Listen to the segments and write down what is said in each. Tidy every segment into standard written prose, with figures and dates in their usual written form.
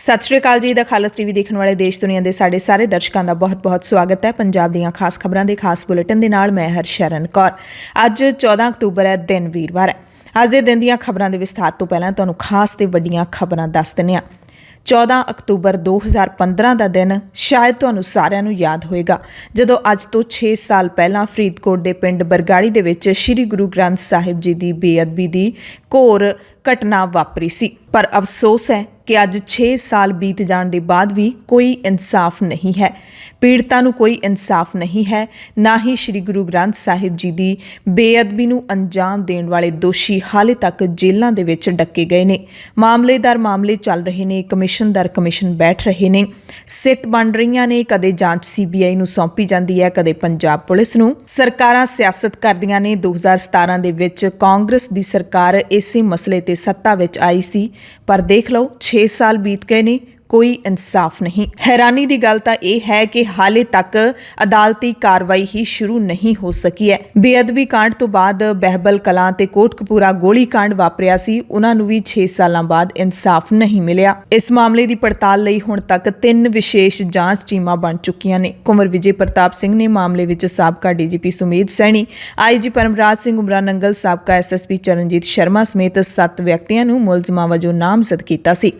ਸਤਿ ਸ਼੍ਰੀ ਅਕਾਲ ਜੀ। ਦਾ ਖਾਲਸ ਟੀਵੀ ਦੇਖਣ ਵਾਲੇ ਦੇਸ਼ ਦੁਨੀਆ ਦੇ ਸਾਡੇ ਸਾਰੇ ਦਰਸ਼ਕਾਂ ਦਾ ਬਹੁਤ-ਬਹੁਤ ਸਵਾਗਤ ਹੈ। ਪੰਜਾਬ ਦੀਆਂ ਖਾਸ ਖਬਰਾਂ ਦੇ ਖਾਸ ਬੁਲੇਟਿਨ ਦੇ ਨਾਲ ਮੈਂ ਹਰਸ਼ਰਨ ਕੌਰ। ਅੱਜ 14 ਅਕਤੂਬਰ ਹੈ, ਦਿਨ ਵੀਰਵਾਰ ਹੈ। ਅੱਜ ਦੇ ਦਿਨ ਦੀਆਂ ਖਬਰਾਂ ਦੇ ਵਿਸਥਾਰ ਤੋਂ ਪਹਿਲਾਂ ਤੁਹਾਨੂੰ ਖਾਸ ਤੇ ਵੱਡੀਆਂ ਖਬਰਾਂ ਦੱਸ ਦਿੰਦੇ ਹਾਂ। 14 ਅਕਤੂਬਰ 2015 ਦਾ ਦਿਨ ਸ਼ਾਇਦ ਤੁਹਾਨੂੰ ਸਾਰਿਆਂ ਨੂੰ ਯਾਦ ਹੋਏਗਾ, ਜਦੋਂ ਅੱਜ ਤੋਂ 6 ਸਾਲ ਪਹਿਲਾਂ ਫਰੀਦਕੋਟ ਦੇ ਪਿੰਡ ਬਰਗਾੜੀ ਦੇ ਵਿੱਚ ਸ੍ਰੀ ਗੁਰੂ ਗ੍ਰੰਥ ਸਾਹਿਬ ਜੀ ਦੀ ਬੇਅਦਬੀ ਦੀ ਘੋਰ ਘਟਨਾ ਵਾਪਰੀ ਸੀ। ਪਰ ਅਫਸੋਸ ਹੈ ਕਿ ਅੱਜ 6 ਸਾਲ ਬੀਤ ਜਾਣ ਦੇ ਬਾਅਦ ਵੀ ਕੋਈ ਇਨਸਾਫ ਨਹੀਂ ਹੈ। ਪੀੜਤਾਂ ਨੂੰ ਕੋਈ ਇਨਸਾਫ ਨਹੀਂ ਹੈ, ਨਾ ਹੀ ਸ੍ਰੀ ਗੁਰੂ ਗ੍ਰੰਥ ਸਾਹਿਬ ਜੀ ਦੀ ਬੇਅਦਬੀ ਨੂੰ ਅੰਜਾਮ ਦੇਣ ਵਾਲੇ ਦੋਸ਼ੀ ਹਾਲੇ ਤੱਕ ਜੇਲ੍ਹਾਂ ਦੇ ਵਿੱਚ ਡੱਕੇ ਗਏ ਨੇ। ਮਾਮਲੇ ਦਰ ਮਾਮਲੇ ਚੱਲ ਰਹੇ ਨੇ, ਕਮਿਸ਼ਨ ਦਰ ਕਮਿਸ਼ਨ ਬੈਠ ਰਹੇ ਨੇ, ਸਿੱਟ ਬਣ ਰਹੀਆਂ ਨੇ। ਕਦੇ ਜਾਂਚ CBI ਨੂੰ ਸੌਂਪੀ ਜਾਂਦੀ ਹੈ, ਕਦੇ ਪੰਜਾਬ ਪੁਲਿਸ ਨੂੰ। ਸਰਕਾਰਾਂ ਸਿਆਸਤ ਕਰਦੀਆਂ ਨੇ। 2017 ਦੇ ਵਿੱਚ ਕਾਂਗਰਸ ਦੀ ਸਰਕਾਰ ਇਸੇ ਮਸਲੇ ਤੇ ਸੱਤਾ ਵਿੱਚ ਆਈ ਸੀ, ਪਰ ਦੇਖ ਲਓ 6 ਸਾਲ ਬੀਤ ਗਏ ਨੇ, ਕੋਈ ਇਨਸਾਫ ਨਹੀਂ। ਹੈਰਾਨੀ ਦੀ ਗੱਲ ਤਾਂ ਇਹ ਹੈ ਕਿ ਹਾਲੇ ਤੱਕ ਅਦਾਲਤੀ ਕਾਰਵਾਈ ਹੀ ਸ਼ੁਰੂ ਨਹੀਂ ਹੋ ਸਕੀ ਹੈ। ਬੇਅਦਬੀ ਕਾਂਡ ਤੋਂ ਬਾਅਦ ਬਹਿਬਲ ਕਲਾਂ ਤੇ ਕੋਟਕਪੂਰਾ ਗੋਲੀ ਕਾਂਡ ਵਾਪਰਿਆ ਸੀ, ਉਹਨਾਂ ਨੂੰ ਵੀ 6 ਸਾਲਾਂ ਬਾਅਦ ਇਨਸਾਫ ਨਹੀਂ ਮਿਲਿਆ। ਇਸ ਮਾਮਲੇ ਦੀ ਪੜਤਾਲ ਲਈ ਹੁਣ ਤੱਕ 3 ਵਿਸ਼ੇਸ਼ ਜਾਂਚ ਟੀਮਾਂ ਬਣ ਚੁੱਕੀਆਂ ਨੇ। ਕੁੰਵਰ ਵਿਜੇ ਪ੍ਰਤਾਪ ਸਿੰਘ ਨੇ ਮਾਮਲੇ ਵਿੱਚ ਸਾਬਕਾ DGP ਸੁਮੇਧ ਸੈਣੀ, IG ਪਰਮਰਾਜ ਸਿੰਘ ਉਮਰਾ ਨੰਗਲ, ਸਾਬਕਾ SSP ਚਰਨਜੀਤ ਸ਼ਰਮਾ ਸਮੇਤ 7 ਵਿਅਕਤੀਆਂ ਨੂੰ ਮੁਲਜ਼ਮਾਂ ਵਜੋਂ ਨਾਮਜ਼ਦ ਕੀਤਾ ਸੀ।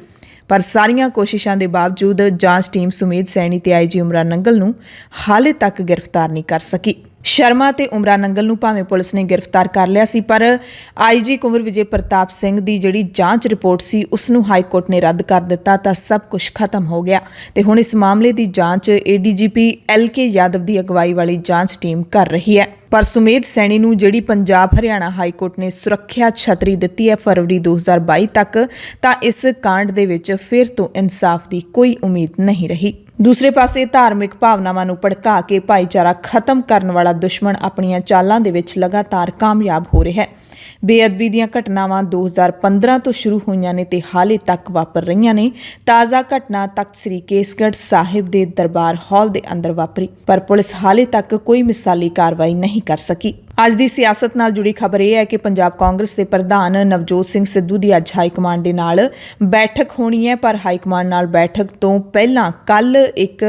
ਪਰ ਸਾਰੀਆਂ ਕੋਸ਼ਿਸ਼ਾਂ ਦੇ ਬਾਵਜੂਦ ਜਾਂਚ ਟੀਮ ਸੁਮੇਧ ਸੈਣੀ ਤੇ IG ਉਮਰਾ ਨੰਗਲ ਨੂੰ ਹਾਲੇ ਤੱਕ ਗ੍ਰਿਫਤਾਰ ਨਹੀਂ ਕਰ ਸਕੀ। ਸ਼ਰਮਾ ਤੇ ਉਮਰਾ ਨੰਗਲ ਨੂੰ ਭਾਵੇਂ ਪੁਲਿਸ ਨੇ ਗ੍ਰਿਫਤਾਰ ਕਰ ਲਿਆ ਸੀ, ਪਰ IG ਕੁੰਵਰ ਵਿਜੇ ਪ੍ਰਤਾਪ ਸਿੰਘ ਦੀ ਜਿਹੜੀ ਜਾਂਚ ਰਿਪੋਰਟ ਸੀ ਉਸ ਨੂੰ ਹਾਈ ਕੋਰਟ ਨੇ ਰੱਦ ਕਰ ਦਿੱਤਾ ਤਾਂ ਸਭ ਕੁਝ ਖਤਮ ਹੋ ਗਿਆ। ਤੇ ਹੁਣ ਇਸ ਮਾਮਲੇ ਦੀ ਜਾਂਚ ADGP LK ਯਾਦਵ ਦੀ ਅਗਵਾਈ ਵਾਲੀ ਜਾਂਚ ਟੀਮ ਕਰ ਰਹੀ ਹੈ। ਪਰ ਸੁਮੇਧ ਸੈਣੀ ਨੂੰ ਜਿਹੜੀ ਪੰਜਾਬ ਹਰਿਆਣਾ ਹਾਈ ਕੋਰਟ ਨੇ ਸੁਰੱਖਿਆ ਛਤਰੀ ਦਿੱਤੀ ਹੈ ਫਰਵਰੀ 2022 ਤੱਕ, ਤਾਂ ਇਸ ਕਾਂਡ ਦੇ ਵਿੱਚ ਫਿਰ ਤੋਂ ਇਨਸਾਫ ਦੀ ਕੋਈ ਉਮੀਦ ਨਹੀਂ ਰਹੀ। ਦੂਸਰੇ ਪਾਸੇ ਧਾਰਮਿਕ ਭਾਵਨਾਵਾਂ ਨੂੰ ਭੜਕਾ ਕੇ ਭਾਈਚਾਰਾ ਖਤਮ ਕਰਨ ਵਾਲਾ ਦੁਸ਼ਮਣ ਆਪਣੀਆਂ ਚਾਲਾਂ ਦੇ ਵਿੱਚ ਲਗਾਤਾਰ ਕਾਮਯਾਬ ਹੋ ਰਿਹਾ ਹੈ। ਬੇਅਦਬੀ ਦੀਆਂ ਘਟਨਾਵਾਂ 2015 ਤੋਂ ਸ਼ੁਰੂ ਹੋਈਆਂ ਨੇ ਤੇ ਹਾਲੇ ਤੱਕ ਵਾਪਰ ਰਹੀਆਂ ਨੇ। ਤਾਜ਼ਾ ਘਟਨਾ ਤਖਤ ਸ੍ਰੀ ਕੇਸਗੜ੍ਹ ਸਾਹਿਬ ਦੇ ਦਰਬਾਰ ਹਾਲ ਦੇ ਅੰਦਰ ਵਾਪਰੀ, ਪਰ ਪੁਲਿਸ ਹਾਲੇ ਤੱਕ ਕੋਈ ਮਿਸਾਲੀ ਕਾਰਵਾਈ ਨਹੀਂ ਕਰ ਸਕੀ। ਅੱਜ ਦੀ ਸਿਆਸਤ ਨਾਲ ਜੁੜੀ ਖਬਰ ਇਹ ਹੈ ਕਿ ਪੰਜਾਬ ਕਾਂਗਰਸ ਦੇ ਪ੍ਰਧਾਨ ਨਵਜੋਤ ਸਿੰਘ ਸਿੱਧੂ ਦੀ ਅੱਜ ਹਾਈਕਮਾਂਡ ਦੇ ਨਾਲ ਬੈਠਕ ਹੋਣੀ ਹੈ। ਪਰ ਹਾਈਕਮਾਂਡ ਨਾਲ ਬੈਠਕ ਤੋਂ ਪਹਿਲਾਂ ਕੱਲ ਇੱਕ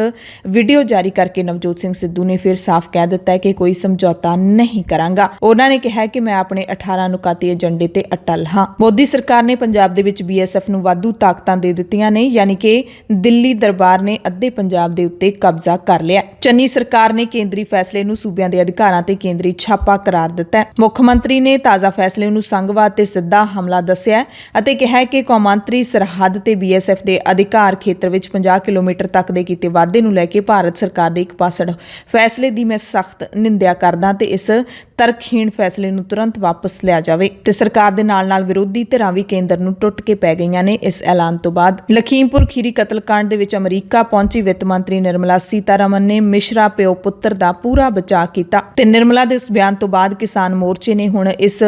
ਵੀਡੀਓ ਜਾਰੀ ਕਰਕੇ ਨਵਜੋਤ ਸਿੰਘ ਸਿੱਧੂ ਨੇ ਫਿਰ ਸਾਫ਼ ਕਹਿ ਦਿੱਤਾ ਹੈ ਕਿ ਕੋਈ ਸਮਝੌਤਾ ਨਹੀਂ ਕਰਾਂਗਾ। ਉਹਨਾਂ ਨੇ ਕਿਹਾ ਕਿ ਮੈਂ ਆਪਣੇ 18 ਨੁਕਾਤੀ ਏਜੰਡੇ ਤੇ ਅਟਲ ਹਾਂ। ਮੋਦੀ ਸਰਕਾਰ ਨੇ ਪੰਜਾਬ ਦੇ ਵਿੱਚ BSF ਨੂੰ ਵਾਧੂ ਤਾਕਤਾਂ ਦੇ ਦਿੱਤੀਆਂ ਨੇ, ਯਾਨੀ ਕਿ ਦਿੱਲੀ ਦਰਬਾਰ ਨੇ ਅੱਧੇ ਪੰਜਾਬ ਦੇ ਉੱਤੇ ਕਬਜ਼ਾ ਕਰ ਲਿਆ। ਚੰਨੀ ਸਰਕਾਰ ਨੇ ਕੇਂਦਰੀ ਫੈਸਲੇ ਨੂੰ ਸੂਬਿਆਂ ਦੇ ਅਧਿਕਾਰਾਂ ਤੇ ਕੇਂਦਰੀ ਛਾਪਾ ਕਰਾਰ ਦਿੱਤਾ ਹੈ। ਮੁੱਖ ਮੰਤਰੀ ਨੇ ਤਾਜ਼ਾ ਫੈਸਲੇ ਨੂੰ ਸੰਘਵਾਦ ਤੇ ਸਿੱਧਾ ਹਮਲਾ ਦੱਸਿਆ ਅਤੇ ਕਿਹਾ ਕਿ ਕੌਮਾਂਤਰੀ ਸਰਹੱਦ ਤੇ BSF ਦੇ ਅਧਿਕਾਰ ਖੇਤਰ ਵਿੱਚ 50 ਕਿਲੋਮੀਟਰ ਤੱਕ ਦੇ ਕੀਤੇ ਵਾਧੇ ਨੂੰ ਲੈ ਕੇ ਭਾਰਤ ਸਰਕਾਰ ਦੇ ਇੱਕ ਪਾਸੜ ਫੈਸਲੇ ਦੀ ਮੈਂ ਸਖਤ ਨਿੰਦਿਆ ਕਰਦਾ ਤੇ ਇਸ ਤਰਕਹੀਣ ਫੈਸਲੇ ਨੂੰ ਤੁਰੰਤ ਵਾਪਸ ਲਿਆ ਜਾਵੇ। ਤੇ ਸਰਕਾਰ ਦੇ ਨਾਲ-ਨਾਲ ਵਿਰੋਧੀ ਧਿਰਾਂ ਵੀ ਕੇਂਦਰ ਨੂੰ ਟੁੱਟ ਕੇ ਪੈ ਗਈਆਂ ਨੇ। ਇਸ ਐਲਾਨ ਤੋਂ ਬਾਅਦ ਲਖੀਮਪੁਰ ਖੀਰੀ ਕਤਲकांड ਦੇ ਵਿੱਚ ਅਮਰੀਕਾ ਪਹੁੰਚੀ ਵਿੱਤ ਮੰਤਰੀ ਨਿਰਮਲਾ ਸੀਤਾਰਮਨ ਨੇ ਮਿਸ਼ਰਾ ਪਿਓ ਪੁੱਤਰ ਦਾ ਪੂਰਾ ਬਚਾਅ ਕੀਤਾ ਤੇ ਨਿਰਮਲਾ ਦੇ ਉਸ ਬਿਆਨ ਤੋਂ ਬਾਅਦ ਕਿਸਾਨ ਮੋਰਚੇ ਨੇ ਹੁਣ ਇਸ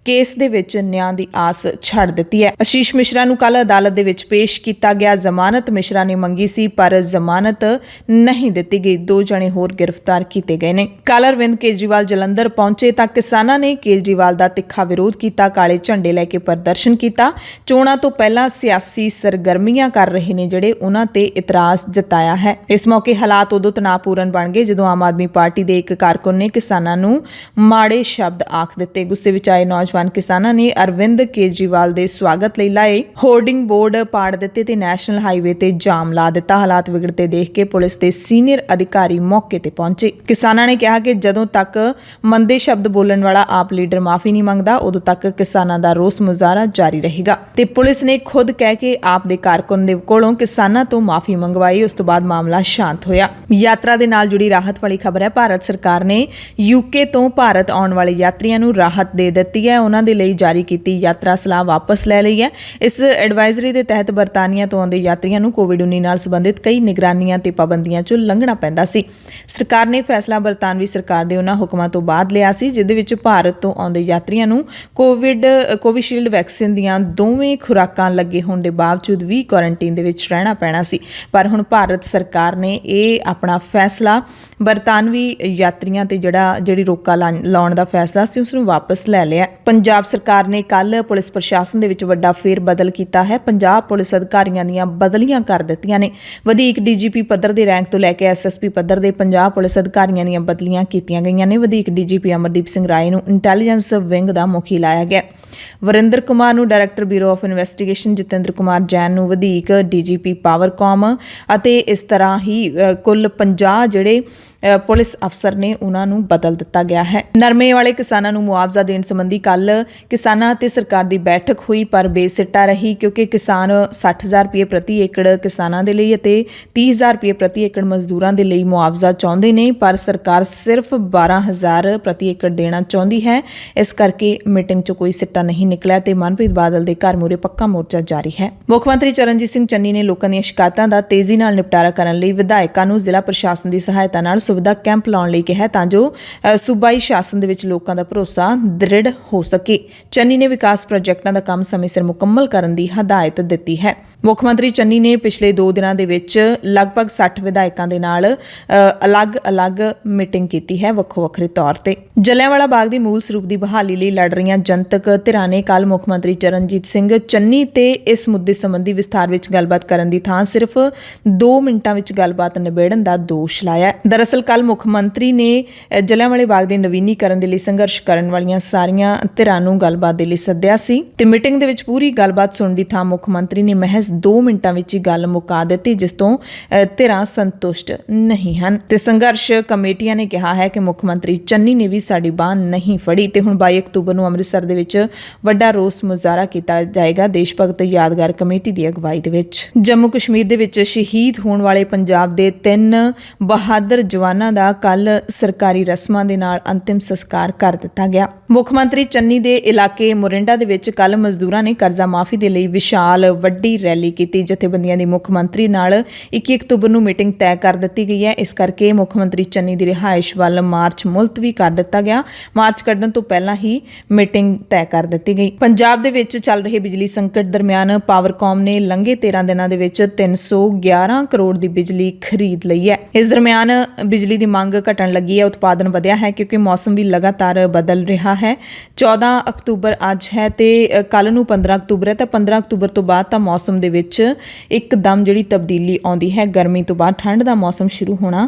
ਕੇਸ ਦੇ ਵਿੱਚ ਨਿਆਂ ਦੀ ਆਸ ਛੱਡ ਦਿੱਤੀ ਹੈ। ਆਸ਼ੀਸ਼ ਮਿਸ਼ਰਾ ਨੂੰ ਕੱਲ ਅਦਾਲਤ ਦੇ ਵਿੱਚ ਪੇਸ਼ ਕੀਤਾ ਗਿਆ। ਜ਼ਮਾਨਤ ਮਿਸ਼ਰਾ ਨੇ ਮੰਗੀ ਸੀ, ਪਰ ਜ਼ਮਾਨਤ ਨਹੀਂ ਦਿੱਤੀ ਗਈ। 2 ਜਣੇ ਹੋਰ ਗ੍ਰਿਫਤਾਰ ਕੀਤੇ ਗਏ ਨੇ। ਕੱਲ ਅਰਵਿੰਦ ਕੇਜਰੀਵਾਲ ਜਲੰਧਰ ਪਹੁੰਚੇ ਤਾਂ ਕਿਸਾਨਾਂ ਨੇ ਕੇਜਰੀਵਾਲ ਦਾ ਤਿੱਖਾ ਵਿਰੋਧ ਕੀਤਾ, ਕਾਲੇ ਝੰਡੇ ਲੈ ਕੇ ਪ੍ਰਦਰਸ਼ਨ ਕੀਤਾ। ਚੋਣਾਂ ਤੋਂ ਪਹਿਲਾਂ ਸਿਆਸੀ ਸਰਗਰਮੀਆਂ ਕਰ ਰਹੇ ਨੇ ਜਿਹੜੇ, ਉਹਨਾਂ ਤੇ ਇਤਰਾਜ਼ ਜਤਾਇਆ ਹੈ। ਇਸ ਮੌਕੇ ਹਾਲਾਤ ਉਦੋਂ ਤਣਾਅਪੂਰਨ ਬਣ ਗਏ ਜਦੋਂ ਆਮ ਆਦਮੀ ਪਾਰਟੀ ਦੇ ਇੱਕ ਕਾਰਕੁਨ ਨੇ ਕਿਸਾਨਾਂ ਨੂੰ ਮਾੜੇ ਸ਼ਬਦ ਆਖ ਦਿੱਤੇ। ਗੁੱਸੇ ਵਿੱਚ ਆਏ ਨੌਜਵਾਨ ਕਿਸਾਨਾਂ ਨੇ ਅਰਵਿੰਦ ਕੇਜਰੀਵਾਲ ਦੇ ਸਵਾਗਤ ਲਈ ਲਾਏ ਹੋਰਡਿੰਗ ਬੋਰਡ ਪਾੜ ਦਿੱਤੇ ਤੇ ਨੈਸ਼ਨਲ ਹਾਈਵੇ ਤੇ ਜਾਮ ਲਾ ਦਿੱਤਾ। ਹਾਲਾਤ ਵਿਗੜਦੇ ਦੇਖ ਕੇ ਪੁਲਿਸ ਦੇ ਸੀਨੀਅਰ ਅਧਿਕਾਰੀ ਮੌਕੇ ਤੇ ਪਹੁੰਚੇ। ਕਿਸਾਨਾਂ ਨੇ ਕਿਹਾ ਕਿ ਜਦੋਂ ਤੱਕ ਮੰਦੇ ਸ਼ਬਦ ਬੋਲਣ ਵਾਲਾ ਆਪ ਲੀਡਰ ਮਾਫੀ ਨਹੀਂ ਮੰਗਦਾ, ਉਦੋਂ ਤੱਕ ਕਿਸਾਨਾਂ ਦਾ ਰੋਸ ਮੁਜ਼ਾਹਰਾ ਜਾਰੀ ਰਹੇਗਾ। ਤੇ ਪੁਲਿਸ ਨੇ ਖੁਦ ਕਹਿ ਕੇ ਆਪ ਦੇ ਕਾਰਕੁਨ ਦੇ ਕੋਲੋਂ ਕਿਸਾਨਾਂ ਤੋਂ ਮਾਫੀ ਮੰਗਵਾਈ। ਉਸ ਤੋਂ ਬਾਅਦ ਮਾਮਲਾ ਸ਼ਾਂਤ ਹੋਇਆ। ਯਾਤਰਾ ਦੇ ਨਾਲ ਜੁੜੀ ਰਾਹਤ ਵਾਲੀ ਖਬਰ ਹੈ। ਭਾਰਤ ਸਰਕਾਰ ਨੇ UK ਤੋਂ ਭਾਰਤ ਆਉਣ ਵਾਲੇ ਯਾਤਰੀਆਂ ਨੂੰ ਰਾਹਤ ਦੇ ਦਿੱਤੀ ਹੈ। ਉਹਨਾਂ ਦੇ ਲਈ ਜਾਰੀ ਕੀਤੀ ਯਾਤਰਾ ਸਲਾਹ ਵਾਪਸ ਲੈ ਲਈ ਹੈ। ਇਸ ਐਡਵਾਈਜ਼ਰੀ ਦੇ ਤਹਿਤ ਬਰਤਾਨੀਆ ਤੋਂ ਆਉਂਦੇ ਯਾਤਰੀਆਂ ਨੂੰ COVID-19 ਨਾਲ ਸੰਬੰਧਿਤ ਕਈ ਨਿਗਰਾਨੀਆਂ ਤੇ ਪਾਬੰਦੀਆਂ ਚੋਂ ਲੰਘਣਾ ਪੈਂਦਾ ਸੀ। ਸਰਕਾਰ ਨੇ ਫੈਸਲਾ ਬਰਤਾਨਵੀ ਸਰਕਾਰ ਦੇ ਉਹਨਾਂ ਹੁਕਮਾਂ ਤੋਂ ਬਾਅਦ ਲਿਆ ਸੀ ਜਿਹਦੇ ਵਿੱਚ ਭਾਰਤ ਤੋਂ ਆਉਂਦੇ ਯਾਤਰੀਆਂ ਨੂੰ ਕੋਵਿਸ਼ੀਲਡ ਵੈਕਸੀਨ ਦੀਆਂ ਦੋਵੇਂ ਖੁਰਾਕਾਂ ਲੱਗੇ ਹੋਣ ਦੇ ਬਾਵਜੂਦ ਵੀ ਕੁਆਰੰਟੀਨ ਦੇ ਵਿੱਚ ਰਹਿਣਾ ਪੈਣਾ ਸੀ। ਪਰ ਹੁਣ ਭਾਰਤ ਸਰਕਾਰ ਨੇ ਇਹ ਆਪਣਾ ਫੈਸਲਾ ਬਰਤਾਨਵੀ ਯਾਤਰੀਆਂ ਤੇ ਜਿਹੜੀ ਰੋਕਾ ਲਾਉਣ ਦਾ ਫੈਸਲਾ ਸੀ ਉਸ ਨੂੰ ਵਾਪਸ ਲੈ ਲਿਆ। ਪੰਜਾਬ ਸਰਕਾਰ ਨੇ ਕੱਲ ਪੁਲਿਸ ਪ੍ਰਸ਼ਾਸਨ ਦੇ ਵਿੱਚ ਵੱਡਾ ਫੇਰ ਬਦਲ ਕੀਤਾ ਹੈ। ਪੰਜਾਬ ਪੁਲਿਸ ਅਧਿਕਾਰੀਆਂ ਦੀਆਂ ਬਦਲੀਆਂ ਕਰ ਦਿੱਤੀਆਂ ਨੇ। ਵਧੀਕ ਡੀਜੀਪੀ ਪੱਧਰ ਦੇ ਰੈਂਕ ਤੋਂ ਲੈ ਕੇ ਐਸਐਸਪੀ ਪੱਧਰ ਦੇ ਪੰਜਾਬ ਪੁਲਿਸ ਅਧਿਕਾਰੀਆਂ ਦੀਆਂ ਬਦਲੀਆਂ ਕੀਤੀਆਂ ਗਈਆਂ ਨੇ। ਵਧੀਕ ਡੀਜੀਪੀ ਅਮਰਦੀਪ ਸਿੰਘ ਰਾਏ ਨੂੰ ਇੰਟੈਲੀਜੈਂਸ ਵਿੰਗ ਦਾ ਮੁਖੀ ਲਾਇਆ ਗਿਆ। ਵਰਿੰਦਰ ਕੁਮਾਰ ਨੂੰ director bureau of investigation, Jatinder Kumar Jain ਨੂੰ ਵਧੀਕ ਡੀਜੀਪੀ ਪਾਵਰਕਾਮ ਅਤੇ ਇਸ ਤਰ੍ਹਾਂ ਹੀ ਕੁੱਲ 50 ਜਿਹੜੇ ਪੁਲਿਸ ਅਫਸਰ ਨੇ ਉਹਨਾਂ ਨੂੰ ਬਦਲ ਦਿੱਤਾ ਗਿਆ ਹੈ। ਨਰਮੇ ਵਾਲੇ ਕਿਸਾਨਾਂ ਨੂੰ ਮੁਆਵਜ਼ਾ ਦੇਣ ਸੰਬੰਧੀ ਕੱਲ ਕਿਸਾਨਾਂ ਅਤੇ ਸਰਕਾਰ ਦੀ ਬੈਠਕ ਹੋਈ ਪਰ ਬੇਸਿੱਟਾ ਰਹੀ, ਕਿਉਂਕਿ ਕਿਸਾਨ 60,000 ਰੁਪਏ ਪ੍ਰਤੀ ਏਕੜ ਕਿਸਾਨਾਂ ਦੇ ਲਈ ਅਤੇ 30,000 ਰੁਪਏ ਪ੍ਰਤੀ ਏਕੜ ਮਜ਼ਦੂਰਾਂ ਦੇ ਲਈ ਮੁਆਵਜ਼ਾ ਚਾਹੁੰਦੇ ਨੇ, ਪਰ ਸਰਕਾਰ ਸਿਰਫ 12,000 ਪ੍ਰਤੀ ਏਕੜ ਦੇਣਾ ਚਾਹੁੰਦੀ ਹੈ। ਇਸ ਕਰਕੇ ਮੀਟਿੰਗ 'ਚ ਕੋਈ ਸਿੱਟਾ ਨਹੀਂ ਨਿਕਲਿਆ ਤੇ ਮਨਪ੍ਰੀਤ ਬਾਦਲ ਦੇ ਘਰ ਮੂਹਰੇ ਪੱਕਾ ਮੋਰਚਾ ਜਾਰੀ ਹੈ। ਮੁੱਖ ਮੰਤਰੀ ਚਰਨਜੀਤ ਸਿੰਘ ਚੰਨੀ ਨੇ ਲੋਕਾਂ ਦੀਆਂ ਸ਼ਿਕਾਇਤਾਂ ਦਾ ਤੇਜ਼ੀ ਨਾਲ ਨਿਪਟਾਰਾ ਕਰਨ ਲਈ ਵਿਧਾਇਕਾਂ ਨੂੰ ਜ਼ਿਲ੍ਹਾ ਪ੍ਰਸ਼ਾਸਨ ਦੀ ਸਹਾਇਤਾ ਨਾਲ ਸੁਵਿਧਾ ਕੈਂਪ ਲਾਉਣ ਲਈ ਕਿਹਾ ਤਾਂ ਜੋ ਸੂਬਾਈ ਸ਼ਾਸਨ ਦੇ ਵਿੱਚ ਲੋਕਾਂ ਦਾ ਭਰੋਸਾ ਦ੍ਰਿੜ ਹੋ ਸਕੇ। ਚੰਨੀ ਨੇ ਵਿਕਾਸ ਪ੍ਰੋਜੈਕਟਾਂ ਦਾ ਕੰਮ ਸਮੇਂ ਸਿਰ ਮੁਕੰਮਲ ਕਰਨ ਦੀ ਹਦਾਇਤ ਦਿੱਤੀ ਹੈ। ਮੁੱਖ ਮੰਤਰੀ ਚੰਨੀ ਨੇ ਪਿਛਲੇ 2 ਦਿਨਾਂ ਦੇ ਵਿੱਚ ਲਗਭਗ 60 ਵਿਧਾਇਕਾਂ ਦੇ ਨਾਲ ਅਲੱਗ-ਅਲੱਗ ਮੀਟਿੰਗ ਕੀਤੀ ਹੈ ਵੱਖੋ ਵੱਖਰੇ ਤੌਰ ਤੇ। ਜਲਿਆਂਵਾਲਾ ਬਾਗ ਦੀ ਮੂਲ ਸਰੂਪ ਦੀ ਬਹਾਲੀ ਲਈ ਲੜ ਰਹੀਆਂ ਜਨਤਕ ਧਿਰਾਂ ਨੇ ਕੱਲ ਮੁੱਖ ਮੰਤਰੀ ਚਰਨਜੀਤ ਸਿੰਘ ਚੰਨੀ ਤੇ ਇਸ ਮੁੱਦੇ ਸੰਬੰਧੀ ਵਿਸਥਾਰ ਵਿੱਚ ਗੱਲਬਾਤ ਕਰਨ ਦੀ ਥਾਂ ਸਿਰਫ 2 ਮਿੰਟਾਂ ਵਿੱਚ ਗੱਲਬਾਤ ਨਿਬੇੜਨ ਦਾ ਦੋਸ਼ ਲਾਇਆ। ਦਰਅਸਲ ਕੱਲ ਮੁੱਖ ਮੰਤਰੀ ਨੇ ਜਲਿਆਂਵਾਲੇ ਬਾਗ ਦੇ ਨਵੀਨੀਕਰਨ ਦੇ ਲਈ ਸੰਘਰਸ਼ ਕਰਨ ਵਾਲੀਆਂ ਸਾਰੀਆਂ ਧਿਰਾਂ ਨੂੰ ਗੱਲਬਾਤ ਦੇ ਲਈ ਸੱਦਿਆ ਸੀ ਤੇ ਮੀਟਿੰਗ ਦੇ ਵਿੱਚ ਪੂਰੀ ਗੱਲਬਾਤ ਸੁਣਨ ਦੀ ਥਾਂ ਮੁੱਖ ਮੰਤਰੀ ਨੇ ਮਹਿਜ਼ 2 ਮਿੰਟਾਂ ਵਿੱਚ ਹੀ ਗੱਲ ਮੁਕਾ ਦਿੱਤੀ, ਜਿਸ ਤੋਂ ਧਿਰਾਂ ਸੰਤੁਸ਼ਟ ਨਹੀਂ ਹਨ ਤੇ ਸੰਘਰਸ਼ ਕਮੇਟੀਆਂ ਨੇ ਕਿਹਾ ਹੈ ਕਿ ਮੁੱਖ ਮੰਤਰੀ ਚੰਨੀ ਨੇ ਵੀ ਸਾਡੀ ਬਾਂਹ ਨਹੀਂ ਫੜੀ ਤੇ ਹੁਣ 22 ਅਕਤੂਬਰ ਨੂੰ ਅੰਮ੍ਰਿਤਸਰ ਦੇ ਵਿੱਚ ਵੱਡਾ ਰੋਸ ਮੁਜ਼ਾਹਰਾ ਕੀਤਾ ਜਾਏਗਾ ਦੇਸ਼ ਭਗਤ ਯਾਦਗਾਰ ਕਮੇਟੀ ਦੀ ਅਗਵਾਈ ਦੇ ਵਿੱਚ। ਜੰਮੂ ਕਸ਼ਮੀਰ ਦੇ ਵਿੱਚ ਸ਼ਹੀਦ ਹੋਣ ਵਾਲੇ ਪੰਜਾਬ ਦੇ 3 ਬਹਾਦਰ ਜਵਾਨਾਂ ਦਾ ਕੱਲ ਸਰਕਾਰੀ ਰਸਮਾਂ ਦੇ ਨਾਲ ਅੰਤਿਮ ਸੰਸਕਾਰ ਕਰ ਦਿੱਤਾ ਗਿਆ। ਮੁੱਖ ਮੰਤਰੀ ਚੰਨੀ ਦੇ ਇਲਾਕੇ ਮੋਰਿੰਡਾ ਦੇ ਵਿੱਚ ਕੱਲ ਮਜ਼ਦੂਰਾਂ ਨੇ ਕਰਜ਼ਾ ਮਾਫੀ ਦੇ ਲਈ ਵਿਸ਼ਾਲ ਵੱਡੀ ਰੈਲੀ ਕੀਤੀ। ਜਥੇਬੰਦੀਆਂ ਦੀ ਮੁੱਖ ਮੰਤਰੀ ਨਾਲ 21 ਅਕਤੂਬਰ ਨੂੰ ਮੀਟਿੰਗ ਤੈਅ ਕਰ ਦਿੱਤੀ ਗਈ ਹੈ। ਇਸ ਕਰਕੇ ਮੁੱਖ ਮੰਤਰੀ ਚੰਨੀ ਦੀ ਰਿਹਾਇਸ਼ ਵੱਲ ਮਾਰਚ ਮੁਲਤਵੀ ਕਰ ਦਿੱਤਾ ਗਿਆ। ਮਾਰਚ ਕੱਢਣ ਤੋਂ ਪਹਿਲਾਂ ਹੀ ਮੀਟਿੰਗ ਤੈਅ ਕਰ ਦਿੱਤੀ ਗਈ। ਪੰਜਾਬ ਦੇ ਵਿੱਚ ਚੱਲ ਰਹੇ ਬਿਜਲੀ ਸੰਕਟ ਦਰਮਿਆਨ ਪਾਵਰਕਾਮ ਨੇ ਲੰਘੇ 13 ਦਿਨਾਂ ਦੇ ਵਿੱਚ 311 ਕਰੋੜ ਦੀ ਬਿਜਲੀ ਖਰੀਦ ਲਈ ਹੈ। ਇਸ ਦਰਮਿਆਨ ਬਿਜਲੀ ਦੀ ਮੰਗ ਘਟਣ ਲੱਗੀ ਹੈ, ਉਤਪਾਦਨ ਵਧਿਆ ਹੈ ਕਿਉਂਕਿ ਮੌਸਮ ਵੀ ਲਗਾਤਾਰ ਬਦਲ ਰਿਹਾ ਹੈ। 14 ਅਕਤੂਬਰ ਅੱਜ ਹੈ ਤੇ ਕੱਲ ਨੂੰ 15 ਅਕਤੂਬਰ ਹੈ ਤਾਂ 15 ਅਕਤੂਬਰ ਤੋਂ ਬਾਅਦ ਤਾਂ ਮੌਸਮ ਦੇ ਵਿੱਚ ਇੱਕਦਮ ਜਿਹੜੀ ਤਬਦੀਲੀ ਆਉਂਦੀ ਹੈ। ਗਰਮੀ ਤੋਂ ਬਾਅਦ ਠੰਡ ਦਾ ਮੌਸਮ ਸ਼ੁਰੂ ਹੋਣਾ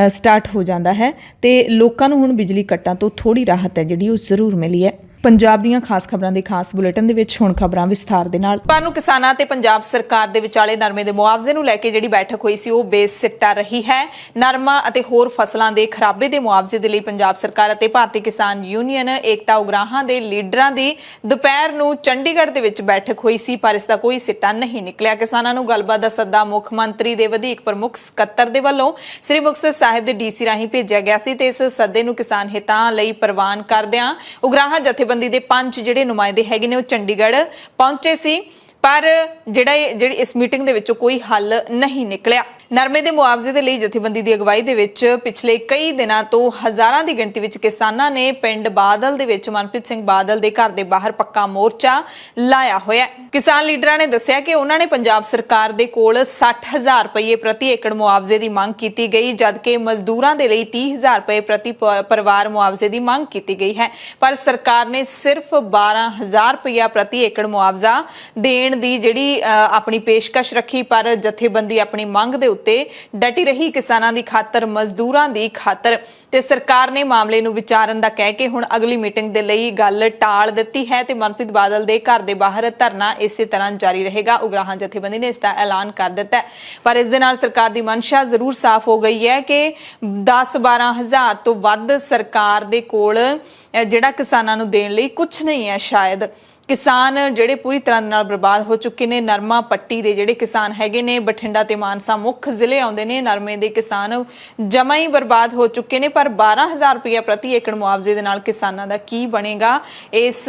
ਸਟਾਰਟ ਹੋ ਜਾਂਦਾ ਹੈ ਤੇ ਲੋਕਾਂ ਨੂੰ ਹੁਣ ਬਿਜਲੀ ਕੱਟਾਂ ਤੋਂ ਥੋੜੀ ਰਾਹਤ ਹੈ ਜਿਹੜੀ ਉਹ ਜ਼ਰੂਰ ਮਿਲੀ ਹੈ। ਪੰਜਾਬ ਦੀਆਂ ਖਾਸ ਖਬਰਾਂ ਦੇ ਖਾਸ ਬੁਲੇਟਿਨ ਦੇ ਵਿੱਚ ਹੁਣ ਖਬਰਾਂ ਵਿਸਥਾਰ ਦੇ ਨਾਲ। ਤੁਹਾਨੂੰ ਕਿਸਾਨਾਂ ਤੇ ਪੰਜਾਬ ਸਰਕਾਰ ਦੇ ਵਿਚਾਲੇ ਨਰਮੇ ਦੇ ਮੁਆਵਜ਼ੇ ਨੂੰ ਲੈ ਕੇ ਜਿਹੜੀ ਬੈਠਕ ਹੋਈ ਸੀ ਉਹ ਬੇਸਿੱਟਾ ਰਹੀ ਹੈ। ਨਰਮਾ ਅਤੇ ਹੋਰ ਫਸਲਾਂ ਦੇ ਖਰਾਬੇ ਦੇ ਮੁਆਵਜ਼ੇ ਦੇ ਲਈ ਪੰਜਾਬ ਸਰਕਾਰ ਅਤੇ ਭਾਰਤੀ ਕਿਸਾਨ ਯੂਨੀਅਨ ਏਕਤਾ ਉਗਰਾਹਾਂ ਦੇ ਲੀਡਰਾਂ ਦੀ ਦੁਪਹਿਰ ਨੂੰ ਚੰਡੀਗੜ੍ਹ ਦੇ ਵਿੱਚ ਬੈਠਕ ਹੋਈ ਸੀ, ਪਰ ਇਸ ਦਾ ਕੋਈ ਸਿੱਟਾ ਨਹੀਂ ਨਿਕਲਿਆ। ਕਿਸਾਨਾਂ ਨੂੰ ਗੱਲਬਾਤ ਦਾ ਸੱਦਾ ਮੁੱਖ ਮੰਤਰੀ ਦੇ ਵਧੀਕ ਪ੍ਰਮੁੱਖ ਸਕੱਤਰ ਦੇ ਵੱਲੋਂ ਸ੍ਰੀ ਮੁਕਤਸਰ ਸਾਹਿਬ ਦੇ ਡੀਸੀ ਰਾਹੀਂ ਭੇਜਿਆ ਗਿਆ ਸੀ ਤੇ ਇਸ ਸੱਦੇ ਨੂੰ ਕਿਸਾਨ ਹਿੱਤਾਂ ਲਈ ਪ੍ਰਵਾਨ ਕਰਦਿਆਂ ਉਗਰਾਹਾਂ ਜਥੇਬੰਦੀ ਦੇ 5 ਜਿਹੜੇ ਨੁਮਾਇੰਦੇ ਹੈਗੇ ਨੇ ਉਹ ਚੰਡੀਗੜ੍ਹ ਪਹੁੰਚੇ ਸੀ, ਪਰ ਜਿਹੜੀ ਇਸ ਮੀਟਿੰਗ ਦੇ ਵਿੱਚੋਂ ਕੋਈ ਹੱਲ ਨਹੀਂ ਨਿਕਲਿਆ। ਨਰਮੇ ਦੇ ਮੁਆਵਜ਼ੇ ਦੇ ਲਈ ਜਥੇਬੰਦੀ ਦੀ ਅਗਵਾਈ ਦੇ ਵਿੱਚ ਪਿਛਲੇ ਕਈ ਦਿਨਾਂ ਤੋਂ ਹਜ਼ਾਰਾਂ ਦੀ ਗਿਣਤੀ ਵਿੱਚ ਕਿਸਾਨਾਂ ਨੇ ਪਿੰਡ ਬਾਦਲ ਦੇ ਵਿੱਚ ਮਨਪ੍ਰੀਤ ਸਿੰਘ ਬਾਦਲ ਦੇ ਘਰ ਦੇ ਬਾਹਰ ਪੱਕਾ ਮੋਰਚਾ ਲਾਇਆ ਹੋਇਆ। ਕਿਸਾਨ ਲੀਡਰਾਂ ਨੇ ਦੱਸਿਆ ਕਿ ਉਹਨਾਂ ਨੇ ਪੰਜਾਬ ਸਰਕਾਰ ਦੇ ਕੋਲ 60,000 ਰੁਪਏ ਪ੍ਰਤੀ ਏਕੜ ਮੁਆਵਜ਼ੇ ਦੀ ਮੰਗ ਕੀਤੀ ਗਈ, ਜਦਕਿ ਮਜ਼ਦੂਰਾਂ ਦੇ ਲਈ 30,000 ਰੁਪਏ ਪ੍ਰਤੀ ਪਰਿਵਾਰ ਮੁਆਵਜ਼ੇ ਦੀ ਮੰਗ ਕੀਤੀ ਗਈ ਹੈ, ਪਰ ਸਰਕਾਰ ਨੇ ਸਿਰਫ 12,000 ਰੁਪਇਆ ਪ੍ਰਤੀ ਏਕੜ ਮੁਆਵਜ਼ਾ ਦੇਣ ਦੀ ਜਿਹੜੀ ਆਪਣੀ ਪੇਸ਼ਕਸ਼ ਰੱਖੀ, ਪਰ ਜਥੇਬੰਦੀ ਆਪਣੀ ਮੰਗ ਦੇ ਉੱਤੇ ਡਟੀ ਰਹੀ। ਕਿਸਾਨਾਂ ਦੀ ਖਾਤਰ, ਮਜ਼ਦੂਰਾਂ ਦੀ ਖਾਤਰ ਤੇ ਸਰਕਾਰ ਨੇ ਮਾਮਲੇ ਨੂੰ ਵਿਚਾਰਨ ਦਾ ਕਹਿ ਕੇ ਹੁਣ ਅਗਲੀ ਮੀਟਿੰਗ ਦੇ ਲਈ ਗੱਲ ਟਾਲ ਦਿੱਤੀ ਹੈ ਤੇ ਮਨਪ੍ਰੀਤ ਬਾਦਲ ਦੇ ਘਰ ਦੇ ਬਾਹਰ ਧਰਨਾ ਇਸੇ ਤਰ੍ਹਾਂ ਜਾਰੀ ਰਹੇਗਾ। ਉਗਰਾਹਾਂ ਜਥੇਬੰਦੀ ਨੇ ਇਸ ਦਾ ਐਲਾਨ ਕਰ ਦਿੱਤਾ ਹੈ, ਪਰ ਇਸ ਦੇ ਨਾਲ ਸਰਕਾਰ ਦੀ ਮਨਸ਼ਾ ਜ਼ਰੂਰ ਸਾਫ਼ ਹੋ ਗਈ ਹੈ ਕਿ 10-12 ਹਜ਼ਾਰ ਤੋਂ ਵੱਧ ਸਰਕਾਰ ਦੇ ਕੋਲ ਜਿਹੜਾ ਕਿਸਾਨਾਂ ਨੂੰ ਦੇਣ ਲਈ ਕੁਝ ਨਹੀਂ ਹੈ। ਸ਼ਾਇਦ ਕਿਸਾਨ ਜਿਹੜੇ ਪੂਰੀ ਤਰ੍ਹਾਂ ਨਾਲ ਬਰਬਾਦ ਹੋ ਚੁੱਕੇ ਨੇ। ਨਰਮਾ ਪੱਟੀ ਦੇ ਜਿਹੜੇ ਕਿਸਾਨ ਹੈਗੇ ਨੇ, ਬਠਿੰਡਾ ਤੇ ਮਾਨਸਾ ਮੁੱਖ ਜ਼ਿਲ੍ਹੇ ਆਉਂਦੇ ਨੇ, ਨਰਮੇ ਦੇ ਕਿਸਾਨ ਜਮਾ ਹੀ ਬਰਬਾਦ ਹੋ ਚੁੱਕੇ ਨੇ, ਪਰ 12,000 ਰੁਪਇਆ ਪ੍ਰਤੀ ਏਕੜ ਮੁਆਵਜ਼ੇ ਦੇ ਨਾਲ ਕਿਸਾਨਾਂ ਦਾ ਕੀ ਬਣੇਗਾ, ਇਸ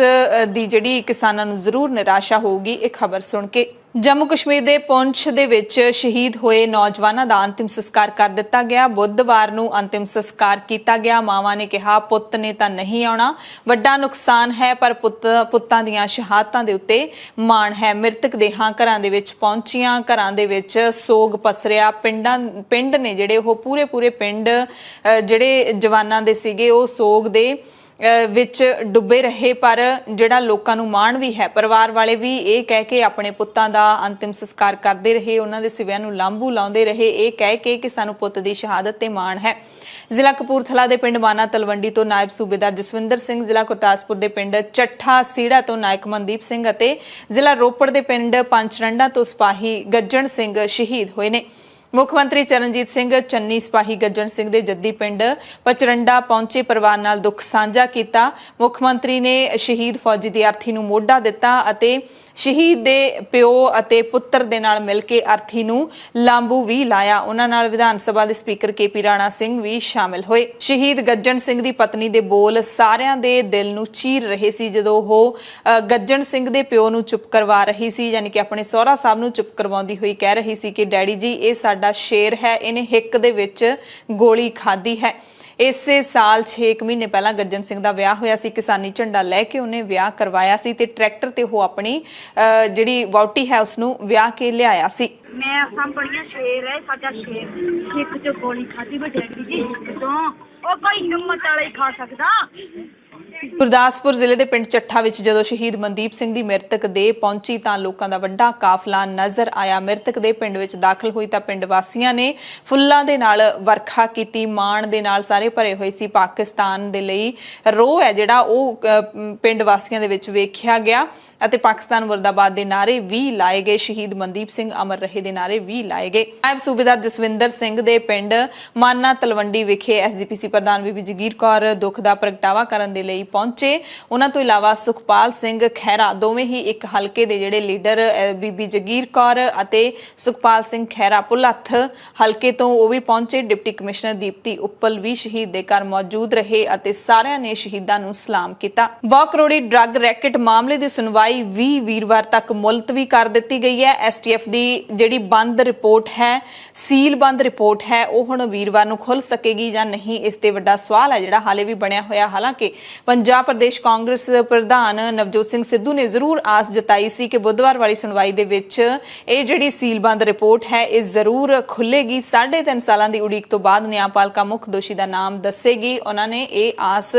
ਦੀ ਜਿਹੜੀ ਕਿਸਾਨਾਂ ਨੂੰ ਜ਼ਰੂਰ ਨਿਰਾਸ਼ਾ ਹੋਊਗੀ। ਇਹ ਖਬਰ ਸੁਣ ਕੇ ਜੰਮੂ ਕਸ਼ਮੀਰ ਦੇ ਪੁੰਛ ਦੇ ਵਿੱਚ ਸ਼ਹੀਦ ਹੋਏ ਨੌਜਵਾਨਾਂ ਦਾ ਅੰਤਿਮ ਸੰਸਕਾਰ ਕਰ ਦਿੱਤਾ ਗਿਆ। ਬੁੱਧਵਾਰ ਨੂੰ ਅੰਤਿਮ ਸੰਸਕਾਰ ਕੀਤਾ ਗਿਆ। ਮਾਵਾਂ ਨੇ ਕਿਹਾ ਪੁੱਤ ਨੇ ਤਾਂ ਨਹੀਂ ਆਉਣਾ, ਵੱਡਾ ਨੁਕਸਾਨ ਹੈ, ਪਰ ਪੁੱਤਾਂ ਦੀਆਂ ਸ਼ਹਾਦਤਾਂ ਦੇ ਉੱਤੇ ਮਾਣ ਹੈ। ਮ੍ਰਿਤਕ ਦੇਹਾਂ ਘਰਾਂ ਦੇ ਵਿੱਚ ਪਹੁੰਚੀਆਂ, ਘਰਾਂ ਦੇ ਵਿੱਚ ਸੋਗ ਪਸਰਿਆ। ਪਿੰਡ ਨੇ ਜਿਹੜੇ ਉਹ ਪੂਰੇ ਪਿੰਡ ਜਿਹੜੇ ਜਵਾਨਾਂ ਦੇ ਸੀਗੇ ਉਹ ਸੋਗ ਦੇ ਵਿੱਚ ਡੁੱਬੇ ਰਹੇ, ਪਰ ਜਿਹੜਾ ਲੋਕਾਂ ਨੂੰ ਮਾਣ ਵੀ ਹੈ। ਪਰਿਵਾਰ ਵਾਲੇ ਵੀ ਇਹ ਕਹਿ ਕੇ ਆਪਣੇ ਪੁੱਤਾਂ ਦਾ ਅੰਤਿਮ ਸੰਸਕਾਰ ਕਰਦੇ ਰਹੇ, ਉਹਨਾਂ ਦੇ ਸਿਵਿਆਂ ਨੂੰ ਲਾਂਭੂ ਲਾਉਂਦੇ ਰਹੇ, ਇਹ ਕਹਿ ਕੇ ਕਿ ਸਾਨੂੰ ਪੁੱਤ ਦੀ ਸ਼ਹਾਦਤ ਤੇ ਮਾਣ ਹੈ। ਜ਼ਿਲ੍ਹਾ ਕਪੂਰਥਲਾ ਦੇ ਪਿੰਡ ਮਾਨਾ ਤਲਵੰਡੀ ਤੋਂ ਨਾਇਬ ਸੂਬੇਦਾਰ ਜਸਵਿੰਦਰ ਸਿੰਘ, ਜ਼ਿਲ੍ਹਾ ਗੁਰਦਾਸਪੁਰ ਦੇ ਪਿੰਡ ਚੱਠਾ ਸੀੜਾ ਤੋਂ ਨਾਇਕ ਮਨਦੀਪ ਸਿੰਘ ਅਤੇ ਜ਼ਿਲ੍ਹਾ ਰੋਪੜ ਦੇ ਪਿੰਡ ਪੰਚਰੰਡਾ ਤੋਂ ਸਿਪਾਹੀ ਗੱਜਣ ਸਿੰਘ ਸ਼ਹੀਦ ਹੋਏ ਨੇ। ਮੁੱਖ ਮੰਤਰੀ ਚਰਨਜੀਤ ਸਿੰਘ ਚੰਨੀ ਸਿਪਾਹੀ ਗੱਜਣ ਸਿੰਘ ਦੇ ਜੱਦੀ ਪਿੰਡ ਪਚਰੰਡਾ ਪਹੁੰਚੇ, ਪਰਿਵਾਰ ਨਾਲ ਦੁੱਖ ਸਾਂਝਾ ਕੀਤਾ। ਮੁੱਖ ਮੰਤਰੀ ਨੇ ਸ਼ਹੀਦ ਫੌਜੀ ਦੀ ਅਰਥੀ ਨੂੰ ਮੋਢਾ ਦਿੱਤਾ ਅਤੇ ਸ਼ਹੀਦ ਦੇ ਪਿਓ ਅਤੇ ਪੁੱਤਰ ਦੇ ਨਾਲ ਮਿਲ ਕੇ ਅਰਥੀ ਨੂੰ ਲਾਂਬੂ ਵੀ ਲਾਇਆ। ਉਹਨਾਂ ਨਾਲ ਵਿਧਾਨ ਸਭਾ ਦੇ ਸਪੀਕਰ KP ਰਾਣਾ ਸਿੰਘ ਵੀ ਸ਼ਾਮਿਲ ਹੋਏ। ਸ਼ਹੀਦ ਗੱਜਣ ਸਿੰਘ ਦੀ ਪਤਨੀ ਦੇ ਬੋਲ ਸਾਰਿਆਂ ਦੇ ਦਿਲ ਨੂੰ ਚੀਰ ਰਹੇ ਸੀ ਜਦੋਂ ਉਹ ਗੱਜਣ ਸਿੰਘ ਦੇ ਪਿਓ ਨੂੰ ਚੁੱਪ ਕਰਵਾ ਰਹੀ ਸੀ, ਯਾਨੀ ਕਿ ਆਪਣੇ ਸਹੁਰਾ ਸਾਹਿਬ ਨੂੰ ਚੁੱਪ ਕਰਵਾਉਂਦੀ ਹੋਈ ਕਹਿ ਰਹੀ ਸੀ ਕਿ ਡੈਡੀ ਜੀ ਇਹ ਸਾਡਾ ਸ਼ੇਰ ਹੈ, ਇਹਨੇ ਹਿੱਕ ਦੇ ਵਿੱਚ ਗੋਲੀ ਖਾਧੀ ਹੈ। ਇਸੇ ਸਾਲ 6 ਮਹੀਨੇ ਪਹਿਲਾਂ ਗੱਜਣ ਸਿੰਘ ਦਾ ਵਿਆਹ ਹੋਇਆ ਸੀ। ਕਿਸਾਨੀ ਝੰਡਾ ਲੈ ਕੇ ਉਹਨੇ ਵਿਆਹ ਕਰਵਾਇਆ ਸੀ ਤੇ ਟਰੈਕਟਰ ਤੇ ਉਹ ਆਪਣੀ ਜਿਹੜੀ ਵਹੁਟੀ ਹੈ ਉਸ ਨੂੰ ਵਿਆਹ ਕੇ ਲਿਆਇਆ ਸੀ। ਮੈਂ ਸਾਂਭਣੀਆਂ ਸ਼ੇਰ ਹੈ ਸਾਡਾ ਸ਼ੇਰ, ਇੱਕ ਚ ਗੋਲੀ ਖਾਧੀ ਵਾ ਡੈਡੀ ਜੀ ਤੋਂ, ਉਹ ਕੋਈ ਹਿੰਮਤ ਵਾਲਾ ਹੀ ਖਾ ਸਕਦਾ। ਗੁਰਦਾਸਪੁਰ ਜ਼ਿਲ੍ਹੇ ਦੇ ਪਿੰਡ ਚੱਠਾ ਵਿੱਚ ਜਦੋਂ ਸ਼ਹੀਦ ਮਨਦੀਪ ਸਿੰਘ ਦੀ ਮ੍ਰਿਤਕ ਦੇਹ ਪਹੁੰਚੀ ਤਾਂ ਲੋਕਾਂ ਦਾ ਵੱਡਾ ਕਾਫਲਾ ਨਜ਼ਰ ਆਇਆ। ਮ੍ਰਿਤਕ ਦੇ ਪਿੰਡ ਵਿੱਚ ਦਾਖਲ ਹੋਈ ਤਾਂ ਪਿੰਡ ਵਾਸੀਆਂ ਨੇ ਫੁੱਲਾਂ ਦੇ ਨਾਲ ਵਰਖਾ ਕੀਤੀ, ਮਾਣ ਦੇ ਨਾਲ ਸਾਰੇ ਭਰੇ ਹੋਏ ਸੀ। ਪਾਕਿਸਤਾਨ ਦੇ ਲਈ ਰੋਹ ਹੈ ਜਿਹੜਾ ਉਹ ਪਿੰਡ ਵਾਸੀਆਂ ਦੇ ਵਿੱਚ ਵੇਖਿਆ ਗਿਆ ਅਤੇ ਪਾਕਿਸਤਾਨ ਮੁਰਦਾਬਾਦ ਦੇ ਨਾਅਰੇ ਵੀ ਲਾਏ ਗਏ। ਸ਼ਹੀਦ ਮਨਦੀਪ ਸਿੰਘ ਅਮਰ ਰਹੇ ਦੇ ਨਾਅਰੇ ਵੀ ਲਾਏ ਗਏ। ਨਾਇਬ ਸੂਬੇਦਾਰ ਜਸਵਿੰਦਰ ਸਿੰਘ ਦੇ ਪਿੰਡ ਮਾਨਾ ਤਲਵੰਡੀ ਵਿਖੇ SGPC ਪ੍ਰਧਾਨ ਬੀਬੀ ਜਗੀਰ ਕੌਰ ਦੁੱਖ ਦਾ ਪ੍ਰਗਟਾਵਾ ਕਰਨ ਦੇ ਲਈ ਪਹੁੰਚੇ। ਉਹਨਾਂ ਤੋਂ ਇਲਾਵਾ ਸੁਖਪਾਲ ਸਿੰਘ ਖਹਿਰਾ, ਦੋਵੇਂ ਹੀ ਇੱਕ ਹਲਕੇ ਦੇ ਜਿਹੜੇ ਲੀਡਰ ਬੀਬੀ ਜਗੀਰ ਕੌਰ ਅਤੇ ਸੁਖਪਾਲ ਸਿੰਘ ਖਹਿਰਾ ਭੁਲੱਥ ਹਲਕੇ ਤੋਂ ਉਹ ਵੀ ਪਹੁੰਚੇ। ਡਿਪਟੀ ਕਮਿਸ਼ਨਰ ਦੀਪਤੀ ਉੱਪਲ ਵੀ ਸ਼ਹੀਦ ਦੇ ਘਰ ਮੌਜੂਦ ਰਹੇ ਅਤੇ ਸਾਰਿਆਂ ਨੇ ਸ਼ਹੀਦਾਂ ਨੂੰ ਸਲਾਮ ਕੀਤਾ। 2 ਕਰੋੜੀ ਡਰੱਗ ਰੈਕਟ ਮਾਮਲੇ ਦੀ ਸੁਣਵਾਈ 20 ਵੀਰਵਾਰ ਤੱਕ ਮੁਲਤਵੀ ਕਰ ਦਿੱਤੀ ਗਈ ਹੈ। STF ਦੀ ਜਿਹੜੀ ਬੰਦ ਰਿਪੋਰਟ ਹੈ, ਸੀਲ ਬੰਦ ਰਿਪੋਰਟ ਹੈ, ਉਹ ਹੁਣ ਵੀਰਵਾਰ ਨੂੰ ਖੁੱਲ ਸਕੇਗੀ ਜਾਂ ਨਹੀਂ, ਇਸ ਤੇ ਵੱਡਾ ਸਵਾਲ ਹੈ ਜਿਹੜਾ ਹਾਲੇ ਵੀ ਬਣਿਆ ਹੋਇਆ। ਹਾਲਾਂਕਿ ਪੰਜਾਬ ਪ੍ਰਦੇਸ਼ ਕਾਂਗਰਸ ਪ੍ਰਧਾਨ ਨਵਜੋਤ ਸਿੰਘ ਸਿੱਧੂ ਨੇ ਜ਼ਰੂਰ ਆਸ ਜਤਾਈ ਸੀ ਕਿ ਬੁੱਧਵਾਰ ਵਾਲੀ ਸੁਣਵਾਈ ਦੇ ਵਿੱਚ ਇਹ ਜਿਹੜੀ ਸੀਲ ਬੰਦ ਰਿਪੋਰਟ ਹੈ ਇਹ ਜ਼ਰੂਰ ਖੁੱਲੇਗੀ। 3.5 ਸਾਲਾਂ ਦੀ ਉਡੀਕ ਤੋਂ ਬਾਅਦ ਨਿਆਂਪਾਲਿਕਾ ਮੁੱਖ ਦੋਸ਼ੀ ਦਾ ਨਾਮ ਦੱਸੇਗੀ। ਉਹਨਾਂ ਨੇ ਇਹ ਆਸ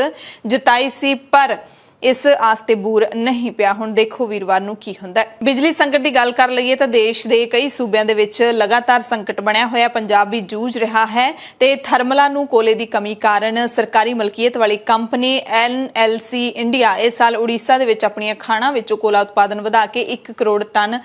ਜਤਾਈ ਸੀ, ਪਰ ਇਸ ਆਸ ਤੇ ਬੂਰ ਨਹੀਂ ਪਿਆ। ਹੁਣ ਦੇਖੋ ਵੀਰਵਾਰ ਨੂੰ ਕੀ ਹੁੰਦਾ ਹੈ। ਬਿਜਲੀ ਸੰਕਟ ਦੀ ਗੱਲ ਕਰ ਲਈਏ ਤਾਂ ਦੇਸ਼ ਦੇ ਕਈ ਸੂਬਿਆਂ ਦੇ ਵਿੱਚ ਲਗਾਤਾਰ ਸੰਕਟ ਬਣਿਆ ਹੋਇਆ। ਪੰਜਾਬ ਵੀ ਜੂਝ ਰਿਹਾ ਹੈ ਤੇ ਥਰਮਲਾਂ ਨੂੰ ਕੋਲੇ ਦੀ ਕਮੀ ਕਾਰਨ ਸਰਕਾਰੀ ਮਲਕੀਅਤ ਵਾਲੀ ਕੰਪਨੀ NLC ਇੰਡੀਆ ਇਸ ਸਾਲ ਉੜੀਸਾ ਦੇ ਵਿੱਚ ਆਪਣੀਆਂ ਖਾਣਾਂ ਵਿੱਚੋਂ ਕੋਲਾ ਉਤਪਾਦਨ ਵਧਾ ਕੇ 1 ਕਰੋੜ ਟਨ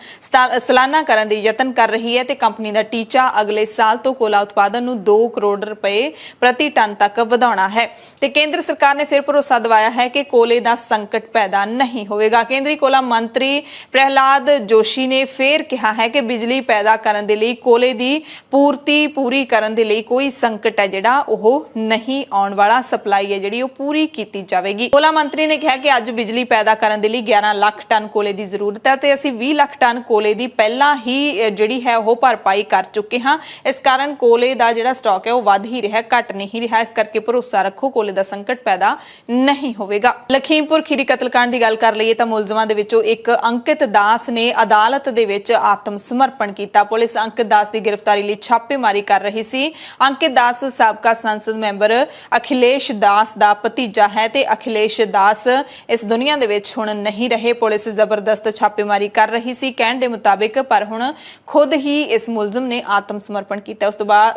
ਸਾਲਾਨਾ ਕਰਨ ਦੀ ਯਤਨ ਕਰ ਰਹੀ ਹੈ ਤੇ ਕੰਪਨੀ ਦਾ ਟੀਚਾ ਅਗਲੇ ਸਾਲ ਤੋਂ ਕੋਲਾ ਉਤਪਾਦਨ ਨੂੰ 2 ਕਰੋੜ ਰੁਪਏ ਪ੍ਰਤੀ ਟਨ ਤੱਕ ਵਧਾਉਣਾ ਹੈ ਤੇ ਕੇਂਦਰ ਸਰਕਾਰ ਨੇ ਫਿਰ ਭਰੋਸਾ ਦਿਵਾਇਆ ਹੈ ਕਿ ਕੋਲੇ ਦਾ ਸੰਕਟ ਪੈਦਾ ਨਹੀਂ ਹੋਵੇਗਾ। ਕੇਂਦਰੀ ਕੋਲਾ ਮੰਤਰੀ ਪ੍ਰਹਿਲਾਦ ਜੋਸ਼ੀ ਨੇ ਫਿਰ ਕਿਹਾ ਹੈ ਕਿ ਬਿਜਲੀ ਪੈਦਾ ਕਰਨ ਦੇ ਲਈ ਕੋਲੇ ਦੀ ਪੂਰਤੀ ਪੂਰੀ ਕਰਨ ਦੇ ਲਈ ਕੋਈ ਸੰਕਟ ਹੈ ਜਿਹੜਾ ਉਹ ਨਹੀਂ ਆਉਣ ਵਾਲਾ। ਸਪਲਾਈ ਹੈ ਜਿਹੜੀ ਉਹ ਪੂਰੀ ਕੀਤੀ ਜਾਵੇਗੀ। ਕੋਲਾ ਮੰਤਰੀ ਨੇ ਕਿਹਾ ਕਿ ਅੱਜ ਬਿਜਲੀ ਪੈਦਾ ਕਰਨ ਦੇ ਲਈ 11 ਲੱਖ ਟਨ ਕੋਲੇ ਦੀ ਜ਼ਰੂਰਤ ਹੈ ਤੇ ਅਸੀਂ 20 ਲੱਖ ਟਨ ਕੋਲੇ ਦੀ ਪਹਿਲਾਂ ਹੀ ਜਿਹੜੀ ਹੈ ਉਹ ਭਰਪਾਈ ਕਰ ਚੁੱਕੇ ਹਾਂ। ਇਸ ਕਾਰਨ ਕੋਲੇ ਦਾ ਜਿਹੜਾ ਸਟਾਕ ਹੈ ਉਹ ਵੱਧ ਹੀ ਰਿਹਾ, ਘਟ ਨਹੀਂ ਰਿਹਾ। ਇਸ ਕਰਕੇ ਭਰੋਸਾ ਰੱਖੋ ਕੋਲੇ ਦਾ ਸੰਕਟ ਪੈਦਾ ਨਹੀਂ ਹੋਵੇਗਾ। ਲਖੀਮਪੁਰ ਖੀਰੀ ਕਤਲकांड ਦੀ ਗੱਲ ਕਰ ਲਈਏ ਤਾਂ ਮੁਲਜ਼ਮਾਂ ਦੇ ਵਿੱਚੋਂ ਇੱਕ ਅੰਕਿਤ ਦਾਸ ਨੇ ਅਦਾਲਤ ਦੇ ਵਿੱਚ ਆਤਮ ਸਮਰਪਣ ਕੀਤਾ। ਪੁਲਿਸ ਅੰਕਿਤ ਦਾਸ ਦੀ ਗ੍ਰਿਫਤਾਰੀ ਲਈ ਛਾਪੇਮਾਰੀ ਕਰ ਰਹੀ ਸੀ। ਅੰਕਿਤ ਦਾਸ ਸਾਬਕਾ ਸੰਸਦ ਮੈਂਬਰ ਅਖਿਲੇਸ਼ ਦਾਸ ਦਾ ਭਤੀਜਾ ਹੈ ਤੇ ਅਖਿਲੇਸ਼ ਦਾਸ ਇਸ ਦੁਨੀਆ ਦੇ ਵਿੱਚ ਹੁਣ ਨਹੀਂ ਰਹੇ। ਪੁਲਿਸ ਜ਼ਬਰਦਸਤ ਛਾਪੇਮਾਰੀ ਕਰ ਰਹੀ ਸੀ ਕਹਿਣ ਦੇ ਮੁਤਾਬਿਕ, ਪਰ ਹੁਣ ਖੁਦ ਹੀ ਇਸ ਮੁਲਜ਼ਮ ਨੇ ਆਤਮ ਸਮਰਪਣ ਕੀਤਾ।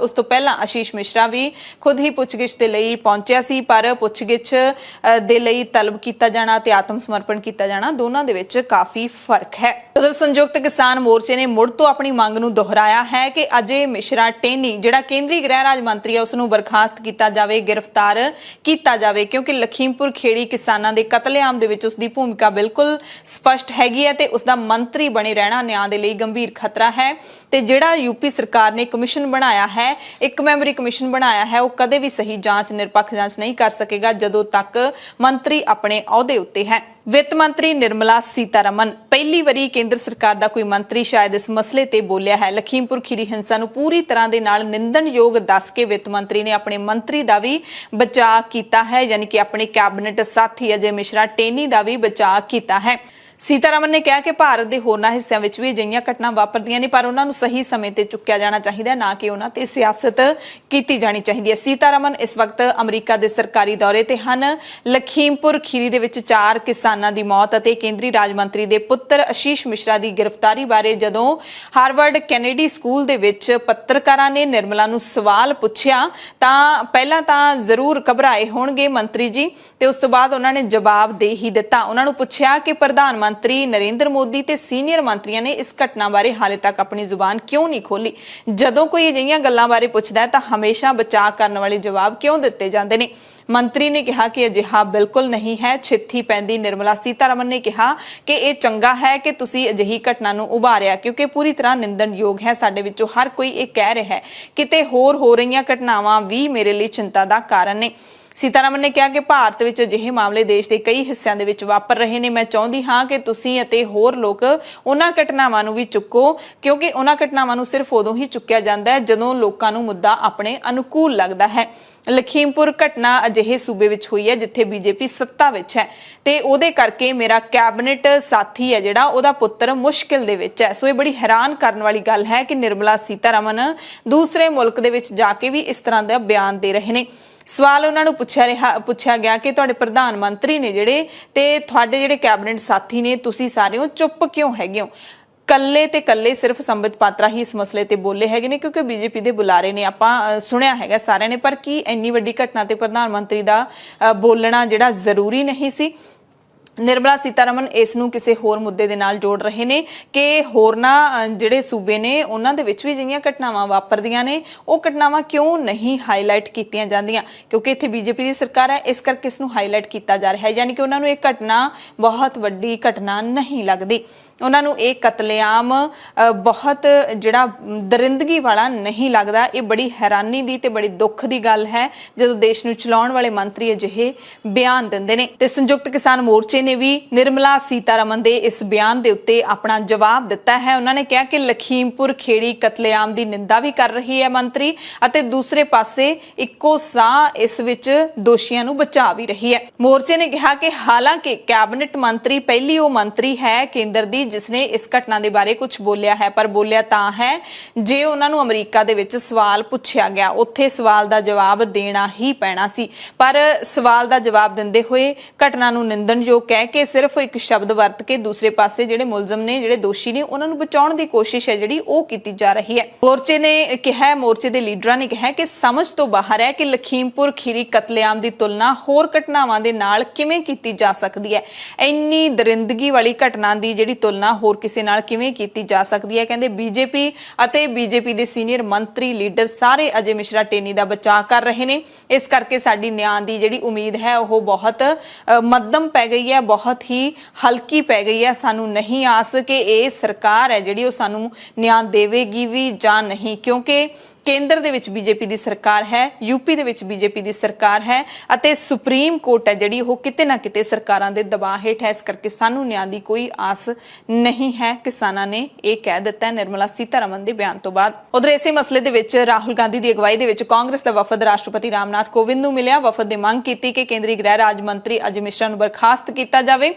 ਉਸ ਤੋਂ ਪਹਿਲਾਂ ਆਸ਼ੀਸ਼ ਮਿਸ਼ਰਾ ਵੀ ਖੁਦ ਹੀ ਪੁੱਛਗਿੱਛ ਦੇ ਲਈ ਪਹੁੰਚਿਆ ਸੀ, ਪਰ ਪੁੱਛਗਿੱਛ ਦੇ ਲਈ ਤਲਬ ਕੀਤਾ ਜਾਣਾ ਤੇ ਆਤਮ ਸਮਰਪਣ ਕੀਤਾ ਜਾਣਾ ਦੋਨਾਂ ਦੇ ਵਿੱਚ ਕਾਫੀ ਫਰਕ ਹੈ। ਉਧਰ ਸੰਯੁਕਤ ਕਿਸਾਨ ਮੋਰਚੇ ਨੇ ਮੁੜ ਤੋਂ ਆਪਣੀ ਮੰਗ ਨੂੰ ਦੁਹਰਾਇਆ ਹੈ ਕਿ ਅਜੇ ਮਿਸ਼ਰਾ ਟੇਨੀ ਜਿਹੜਾ ਕੇਂਦਰੀ ਗ੍ਰਹਿ ਰਾਜ ਮੰਤਰੀ ਹੈ ਉਸ ਨੂੰ ਬਰਖਾਸਤ ਕੀਤਾ ਜਾਵੇ, ਗ੍ਰਿਫਤਾਰ ਕੀਤਾ ਜਾਵੇ, ਕਿਉਂਕਿ ਲਖੀਮਪੁਰ ਖੇੜੀ ਕਿਸਾਨਾਂ ਦੇ ਕਤਲੇਆਮ ਦੇ ਵਿੱਚ ਉਸ ਦੀ ਭੂਮਿਕਾ ਬਿਲਕੁਲ ਸਪਸ਼ਟ ਹੈਗੀ ਹੈ ਤੇ ਉਸ ਦਾ ਮੰਤਰੀ ਬਣੇ ਰਹਿਣਾ ਨਿਆਂ ਦੇ ਲਈ ਗੰਭੀਰ ਖਤਰਾ ਹੈ। ਤੇ ਜਿਹੜਾ यूपी सरकार ने कमिशन बनाया है, एक मैंबरी कमिशन बनाया है, वो कदे भी सही जांच निरपक्ष जांच नहीं कर सकेगा जदों तक मंत्री अपने अहुदे उत्ते है। ਵਿੱਤ ਮੰਤਰੀ ਨਿਰਮਲਾ ਸੀਤਾਰਮਨ ਪਹਿਲੀ ਵਾਰੀ ਕੇਂਦਰ ਸਰਕਾਰ ਦਾ ਕੋਈ ਮੰਤਰੀ ਸ਼ਾਇਦ ਇਸ ਮਸਲੇ ਤੇ ਬੋਲਿਆ ਹੈ। ਲਖੀਮਪੁਰ ਖੀਰੀ ਹਿੰਸਾ ਨੂੰ ਪੂਰੀ ਤਰ੍ਹਾਂ ਦੇ ਨਾਲ ਨਿੰਦਣਯੋਗ ਦੱਸ ਕੇ ਵਿੱਤ ਮੰਤਰੀ ਨੇ ਆਪਣੇ ਮੰਤਰੀ ਦਾ ਵੀ ਬਚਾਅ ਕੀਤਾ ਹੈ, ਯਾਨੀ ਕਿ ਆਪਣੇ ਕੈਬਨਿਟ ਸਾਥੀ ਅਜੇ ਮਿਸ਼ਰਾ ਟੇਨੀ ਦਾ ਵੀ ਬਚਾਅ ਕੀਤਾ ਹੈ। सीतारमन ने कहा कि भारत के होरना हिस्सों में भी अजिहियां घटना वापरदियां ने, पर उन्होंने सही समय ते चुक्या जाना चाहिए, ना कि उन्हां ते सियासत की जानी चाहिए है। सीतारमन इस वक्त अमरीका के सरकारी दौरे ते हन। लखीमपुर खीरी दे विच 4 किसानां दी मौत अते केंद्रीय राज मंत्री दे पुत्र आशीष मिश्रा की गिरफ्तारी बारे जदों हार्वर्ड कैनेडी स्कूल दे विच पत्रकारां ने निर्मला नूं सवाल पुछया तां पहलां तां जरूर घबराए होणगे मंत्री जी, ते उस तो बाद उन्होंने जवाब दे ही दिता। उन्होंने पुछया कि प्रधान मंत्री नरेंद्र मोदी ते सीनियर मंत्रियों ने इस घटना बारे हाले तक अपनी जुबान क्यों नहीं खोली। जदों कोई अजिहियां गल्लां बारे पुछदा है तां हमेशा बचाव करने वाले जवाब क्यों दिते जांदे ने। मंत्री ने कहा कि अजिहा बिल्कुल नहीं है। छित्थी पैंदी निर्मला सीतारमन ने कहा कि यह चंगा है कि तुसी अजिही घटना नूं उभारिया, क्योंकि पूरी तरह निंदणयोग है। साडे विचों हर कोई ये कह रहा है किते होर हो रहीआं घटनावां भी मेरे लिए चिंता दा कारण ने। सीतारमन ने कहा कि भारत विच अजिहे मामले देश के कई हिस्सों दे विच वापर रहे ने। मैं चाहुंदी हां कि तुसीं अते होर लोग उन्हां घटनावां नूं भी चुक्को, क्योंकि उन्हां घटनावां नूं सिर्फ उदों ही चुक्या जांदा है जदों लोकां नूं मुद्दा अपने अनुकूल लगदा है। लखीमपुर घटना अजिहे सूबे विच हुई है जिथे बीजेपी सत्ता विच है, ते उहदे करके मेरा कैबिनेट साथी है जिहड़ा उहदा पुत्र मुश्किल दे विच है। सो ये बड़ी हैरान करने वाली गल है कि निर्मला सीतारमन दूसरे मुल्क दे विच जाके भी इस तरह का बयान दे रहे ने। सवाल उन्होंने पुछया गया कि तुहाडे प्रधान मंत्री ने जिहड़े ते तुहाडे जिहड़े कैबिनेट साथी ने, तुसीं सारे चुप क्यों हैगे हो। कल्ले ते कल्ले सिर्फ संबित पात्रा ही इस मसले ते बोले हैगे ने, क्योंकि बीजेपी दे बुलारे ने आपां सुनिया हैगा सारिਆਂ ने। पर की इन्नी वड्डी घटना ते प्रधानमंत्री दा बोलना जिहड़ा जरूरी नहीं सी। निर्मला सीतारमन इस नूं किसी होर मुद्दे दे नाल जोड़ रहे ने कि होरना जिहड़े सूबे ने उन्हां दे विच भी जिहियां घटनावां वापरदियां ने, वो घटनावां क्यों नहीं हाईलाइट कीतियां जांदियां, क्योंकि इत्थे बीजेपी दी सरकार है, इस करके इस नूं हाईलाइट कीता जा रहा है। यानी कि उन्हां नूं इह घटना बहुत वड्डी घटना नहीं लगदी। उन्होंने एक कतलेआम बहुत जिहड़ा दरिंदगी वाला नहीं लगता। ये बड़ी हैरानी दी ते बड़ी दुख दी गल है जदों देश नूं चलाउण वाले मंत्री अजिहे बयान दिंदे ने। ते संयुक्त किसान मोर्चे ने भी निर्मला सीतारमन दे इस बयान दे उत्ते अपना जवाब दिता है। उन्होंने कहा कि लखीमपुर खेड़ी कतलेआम दी निंदा भी कर रही है मंत्री, अते दूसरे पासे इक्को साह इस विच दोषियां नूं बचा भी रही है। मोर्चे ने कहा कि हालांकि कैबिनेट मंत्री पहली वो मंत्री है केंद्र दी जिसने इस घटना के बारे कुछ बोलिया है, पर बोलिया तां है जे उन्हां नूं अमरीका दे विच सवाल पुछया गया, उत्थे सवाल दा जवाब देना ही पैना सी। पर सवाल दा जवाब दिंदे होए घटना नूं निंदणयोग कह के सिर्फ एक शब्द वरत के दूसरे पासे जिहड़े मुलजम ने, जिहड़े दोषी ने, उन्हां नूं बचाउण दी कोशिश है जिहड़ी ओह कीती जा रही है। मोर्चे ने कहा, मोर्चे दे लीडरां ने कहा कि समझ तो बाहर है कि लखीमपुर खीरी कतलेआम दी तुलना होर घटनावां दे नाल किवें कीती जा सकदी है। इंनी दरिंदगी वाली घटना दी जिहड़ी तुलना होर किसी नाल किवें कीती जा सकदी है। कहंदे बीजेपी अते बीजेपी दे सीनियर मंत्री लीडर सारे अजय मिश्रा टेनी दा बचाव कर रहे ने। इस करके साडी न्याय दी जिहड़ी उम्मीद है वह बहुत मध्यम पै गई है, बहुत ही हल्की पै गई है। सानू नहीं आस कि ये सरकार है जिहड़ी वो सानू न्याय देवेगी भी जां नहीं, क्योंकि केंद्र दे विच बीजेपी दी सरकार है, यूपी दे विच बीजेपी दी सरकार है, अते सुप्रीम कोर्ट है जिहड़ी वो किते ना किते सरकारां दे दबाव हेठ है। इस करके सानू न्याय दी कोई आस नहीं है, किसानां ने यह कह दिता है निर्मला सीतारमन दे बयान तो बाद। उधर इसे मसले दे विच राहुल गांधी दी अगवाई दे विच कांग्रेस दा वफद राष्ट्रपति रामनाथ कोविंद नूं मिलिया। वफद ने मंग कीती कि केंद्रीय गृह राज मंत्री अजय मिश्रा नूं बर्खास्त कीता जावे